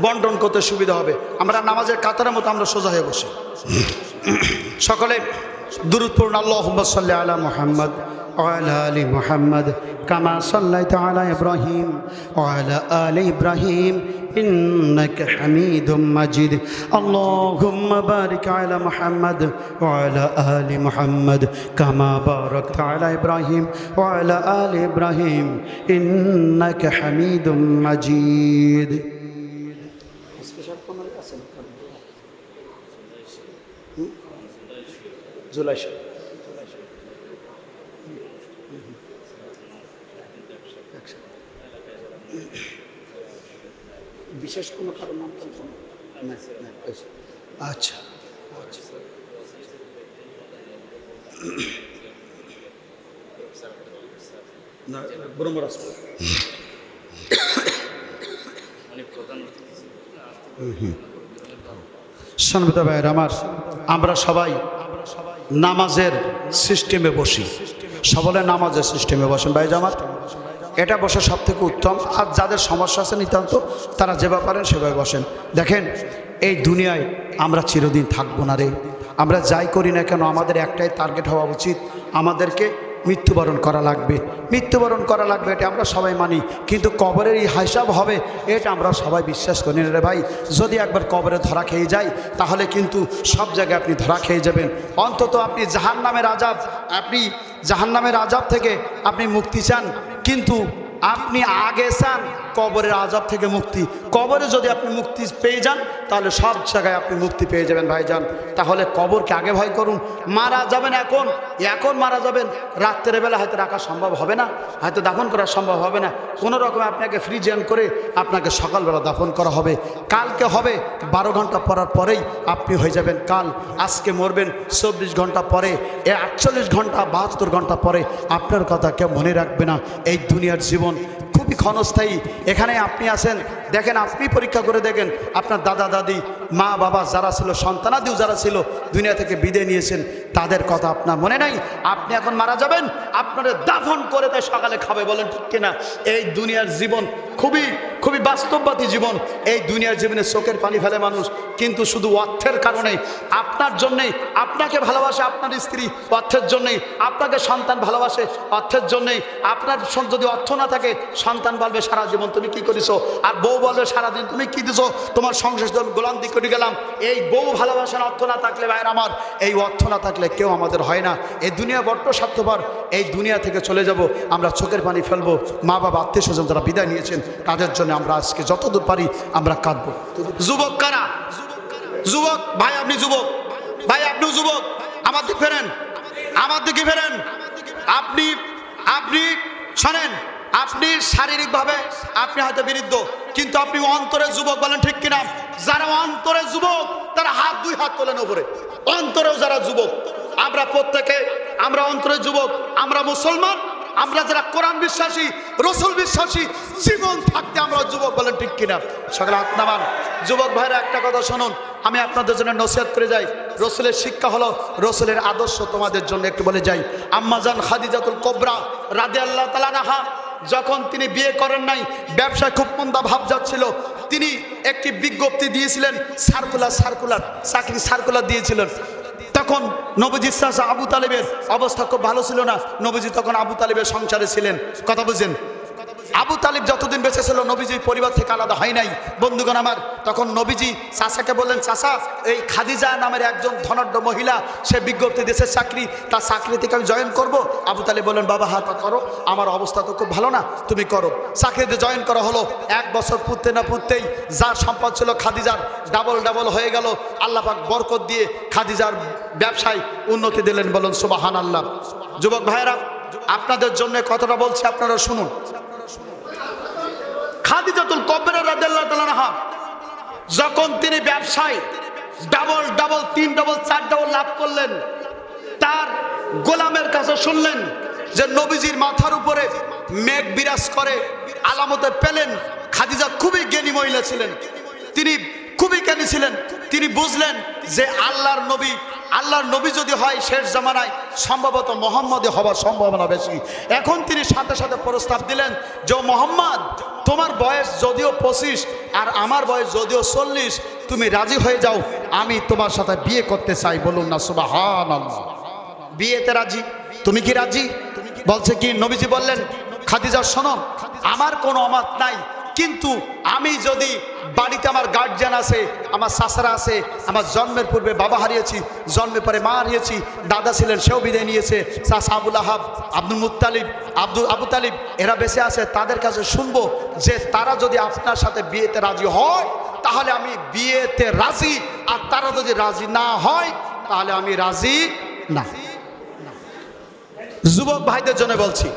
বন্টন করতে সুবিধা হবে। আমরা নামাজের কাতারের মতো আমরা সোজা হয়ে বসি। সকলে দুরূদ পড়ুন। আল্লাহুম্মা সাল্লি আলা মুহাম্মদ ওয়া আলা আলি মুহাম্মদ কামা সাল্লাইতা আলা ইব্রাহিম ওয়া আলা আলি ইব্রাহিম ইন্নাকা হামিদুম মাজিদ। আল্লাহুম্মা বারিক আলা মুহাম্মদ ওয়া আলা আলি মুহাম্মদ কামা বারাকতা আলা ইব্রাহিম ওয়া আলা আলি ইব্রাহিম ইন্নাকা হামিদুম মাজিদ। জুলাইশা বিশেষ কোনো কারণ নাম? আচ্ছা না, ব্রহ্মরাজ সন্বিতা ভাইয়ের আমার, আমরা সবাই নামাজের সিস্টেমে বসি, সকলে নামাজের সিস্টেমে বসেন ভাই জামাত, এটা বসা সব থেকে উত্তম। আর যাদের সমস্যা আছে নিতান্ত, তারা যেভাবে পারেন সেভাবে বসেন। দেখেন, এই দুনিয়ায় আমরা চিরদিন থাকবো না রে। আমরা যাই করি না কেন, আমাদের একটাই টার্গেট হওয়া উচিত, আমাদেরকে মৃত্যুবরণ করা লাগবে, মৃত্যুবরণ করা লাগবে, এটা আমরা সবাই মানি। কিন্তু কবরের এই হিসাব হবে, এটা আমরা সবাই বিশ্বাস করি না রে ভাই। যদি একবার কবরে ধরা খেয়ে যায়, তাহলে কিন্তু সব জায়গায় আপনি ধরা খেয়ে যাবেন। অন্তত আপনি জাহান্নামের আযাব থেকে আপনি মুক্তি চান, কিন্তু আপনি আগে চান কবরের আযাব থেকে মুক্তি। কবরে যদি আপনি মুক্তি পেয়ে যান, তাহলে সব জায়গায় আপনি মুক্তি পেয়ে যাবেন ভাইজান। তাহলে কবরকে আগে ভয় করুন। মারা যাবেন এখন মারা যাবেন, রাত্রের বেলা হয়তো রাখা সম্ভব হবে না, হয়তো দাফন করা সম্ভব হবে না, কোনো রকমে আপনাকে ফ্রিজিয়ান করে আপনাকে সকালবেলা দাফন করা হবে। কালকে হবে 12 ঘন্টা পরার পরেই আপনি হয়ে যাবেন কাল। আজকে মরবেন 24 ঘন্টা পরে, 48 ঘন্টা 72 ঘন্টা পরে আপনার কথা কেউ মনে রাখবে না। এই দুনিয়ার জীবন খুবই ক্ষণস্থায়ী। এখানে আপনি আছেন, দেখেন, আপনি পরীক্ষা করে দেখেন, আপনার দাদা দাদি মা বাবা যারা ছিল, সন্তানাদিও যারা ছিল, দুনিয়া থেকে বিদায় নিয়েছেন, তাদের কথা আপনার মনে নাই? আপনি এখন মারা যাবেন, আপনারা দাফন করে তাই সকালে খাবে, বলেন ঠিক কিনা? এই দুনিয়ার জীবন খুবই খুবই বাস্তববাদী জীবন। এই দুনিয়ার জীবনে চোখের পানি ফেলে মানুষ, কিন্তু শুধু অর্থের কারণে। আপনার জন্যেই আপনাকে ভালোবাসে আপনার স্ত্রী, অর্থের জন্যেই আপনাকে সন্তান ভালোবাসে, অর্থের জন্যেই। আপনার যদি অর্থ না থাকে, সন্তান বলবে সারা জীবন তুমি কি করেছো, আর বউ বলবে সারাদিন তুমি কি দিছো, তোমার সংসার গোলাম দিয়ে করে গেলাম। এই বউ ভালোবাসেন, অর্থ না থাকলে ভাইয়ের আমার, এই অর্থ না থাকলে কেউ আমাদের হয় না। এই দুনিয়া বড্ড স্বার্থপর, এই দুনিয়া থেকে চলে যাব, আমরা চোখের পানি ফেলবো। মা বাবা আত্মীয় স্বজন যারা বিদায় নিয়েছেন, তাদের জন্য আমরা আজকে যতদূর পারি আমরা কাঁদবো। যুবক কারা? যুবক ভাই, আপনি যুবক ভাই, আপনিও যুবক, আমার দিকে ফেরেন, আমার দিকে ফেরেন। আপনি শোনেন, আপনি শারীরিকভাবে আপনি হয়তো বিরুদ্ধ, কিন্তু আপনি অন্তরে যুবক, বলেন ঠিক কিনা? যারা অন্তরে যুবক, তারা দুই হাত তোলেন উপরে। অন্তরেও যারা যুবক, আমরা প্রত্যেকে, আমরা অন্তরে যুবক, আমরা মুসলমান, আমরা যারা কোরআন বিশ্বাসী, রসুল বিশ্বাসী, জীবন থাকতে আমরা যুবক, বলেন ঠিক কিনা? সকলে হাত নামান। যুবক ভাইরা, একটা কথা শুনুন, আমি আপনাদের জন্য নসিহত করে যাই। রসুলের শিক্ষা হলো, রসুলের আদর্শ তোমাদের জন্য একটু বলে যাই। আম্মাজান খাদিজাতুল কুবরা রাদিয়াল্লাহু তাআলা আনহা, যখন তিনি বিয়ে করেন নাই, ব্যবসায় খুব মন্দা ভাব যাচ্ছিল, তিনি একটি বিজ্ঞপ্তি দিয়েছিলেন, সার্কুলার চাকরি সার্কুলার দিয়েছিলেন। তখন নবীজির চাচা আবু তালেবের অবস্থা খুব ভালো ছিল না। নবীজি তখন আবু তালেবের সংসারে ছিলেন। কথা বুঝেন? আবু তালিব যতদিন বেঁচে ছিল নবীজির পরিবার থেকে আলাদা হয় নাই। বন্ধুগণ আমার, তখন নবীজি চাচাকে বললেন, চাচা এই খাদিজা নামের একজন ধনাঢ্য মহিলা, সে বিজ্ঞপ্তি দেশের চাকরি, তার চাকরি থেকে আমি জয়েন করব। আবু তালিব বললেন, বাবা হাত করো, আমার অবস্থা তো খুব ভালো না, তুমি করো। চাকরিতে জয়েন করা হলো। 1 বছর পুড়তে না পুড়তেই যার সম্পদ ছিল খাদিজার ডাবল হয়ে গেল। আল্লাহ পাক বরকত দিয়ে খাদিজার ব্যবসায় উন্নতি দিলেন। বলুন সুবহানাল্লাহ। যুবক ভাইয়েরা, আপনাদের জন্য কথাটা বলছি, আপনারা শুনুন। খাদিজাতুল কুবরা রাদিয়াল্লাহু তাআলা আনহা যখন তিনি ব্যবসায় ডাবল 3 ডাবল 4 ডাবল লাভ করলেন, তার গোলামের কাছে শুনলেন যে নবীজির মাথার উপরে মেঘ বিরাজ করে, আলামতে পেলেন। খাদিজা খুবই জ্ঞানী মহিলা ছিলেন, তিনি খুবই জ্ঞানী ছিলেন। তিনি বুঝলেন যে আল্লাহর নবী যদি হয় শেষ জামানায়, সম্ভবত মুহাম্মদই হওয়ার সম্ভাবনা বেশি। এখন তিনি সাথে সাথে প্রস্তাব দিলেন যে মুহাম্মদ, তোমার বয়স যদিও 25 আর আমার বয়স যদিও 40, তুমি রাজি হয়ে যাও, আমি তোমার সাথে বিয়ে করতে চাই। বলুন না সুবহানাল্লাহ। বিয়েতে রাজি? তুমি কি রাজি? বলছে কি? নবীজি বললেন, খাদিজা শোনো, আমার কোনো অমত নাই, কিন্তু আমি যদি বাড়িতে আমার গার্জিয়ান আছে, আমার শাশুড়া আছে, আমার জন্মের পূর্বে বাবা হারিয়েছি, জন্মের পরে মা হারিয়েছি, দাদা ছিলেন সেও বিদায় নিয়েছে, চাচা আবুল আহাব, আব্দুল মুত্তালিব, আবু তালিব এরা বেঁচে আছে, তাদের কাছে শুনবো যে তারা যদি আপনার সাথে বিয়েতে রাজি হয় তাহলে আমি বিয়েতে রাজি, আর তারা যদি রাজি না হয় তাহলে আমি রাজি না। যুবক ভাইদের জন্য বলছি,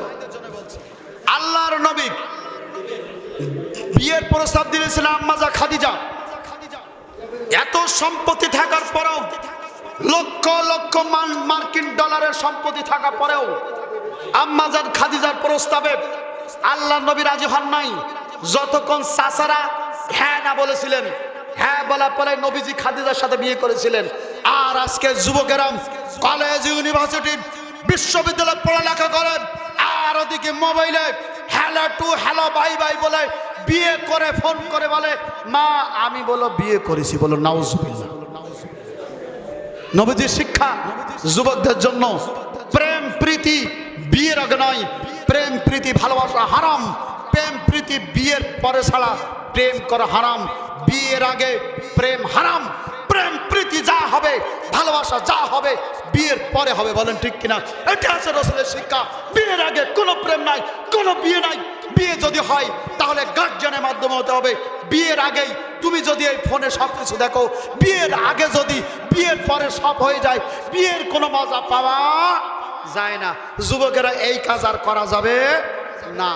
আল্লাহর নবী বিয়ের প্রস্তাব দিয়েছিলেন আম্মাজা খাদিজা। এত সম্পত্তি থাকার পরেও, লক্ষ লক্ষ মার্কিন ডলারের সম্পত্তি থাকার পরেও আম্মাজান খাদিজার প্রস্তাবে আল্লাহর নবী রাজি হন নাই। যতক্ষণ চাচারা হ্যাঁ না বলেছিলেন, হ্যাঁ বলার পরে নবীজি খাদিজার সাথে বিয়ে করেছিলেন। আর আজকে যুবকেরা কলেজ, ইউনিভার্সিটি, বিশ্ববিদ্যালয়ে পড়ালেখা করেন, আর ওদিকে মোবাইলে hello to hello bye bye বলে বিয়ে করে ফোন করে বলে, মা আমি বলো বিয়ে করেছি। বলো নাউজুবিল্লাহ। নবীজির শিক্ষা যুবকদের জন্য, প্রেম প্রীতি বিয়ের আগে নয়, প্রেম প্রীতি ভালোবাসা হারাম, প্রেম প্রীতি বিয়ের পরে ছাড়া প্রেম করা হারাম, বিয়ের আগে প্রেম হারাম। প্রেম প্রীতি যা হবে, ভালোবাসা যা হবে বিয়ের পরে হবে। বলেন ঠিক কিনা? এটা আছে রাসূলের শিক্ষা। বিয়ের আগে কোনো প্রেম নাই, কোনো বিয়ে নাই। বিয়ে যদি হয় তাহলে গার্জিয়ানের মাধ্যমে হতে হবে। বিয়ের আগেই তুমি যদি এই ফোনে সব কিছু দেখো, বিয়ের আগে যদি বিয়ের পরে সব হয়ে যায়, বিয়ের কোনো মজা পাওয়া যায় না। যুবকেরা এই কাজ আর করা যাবে না।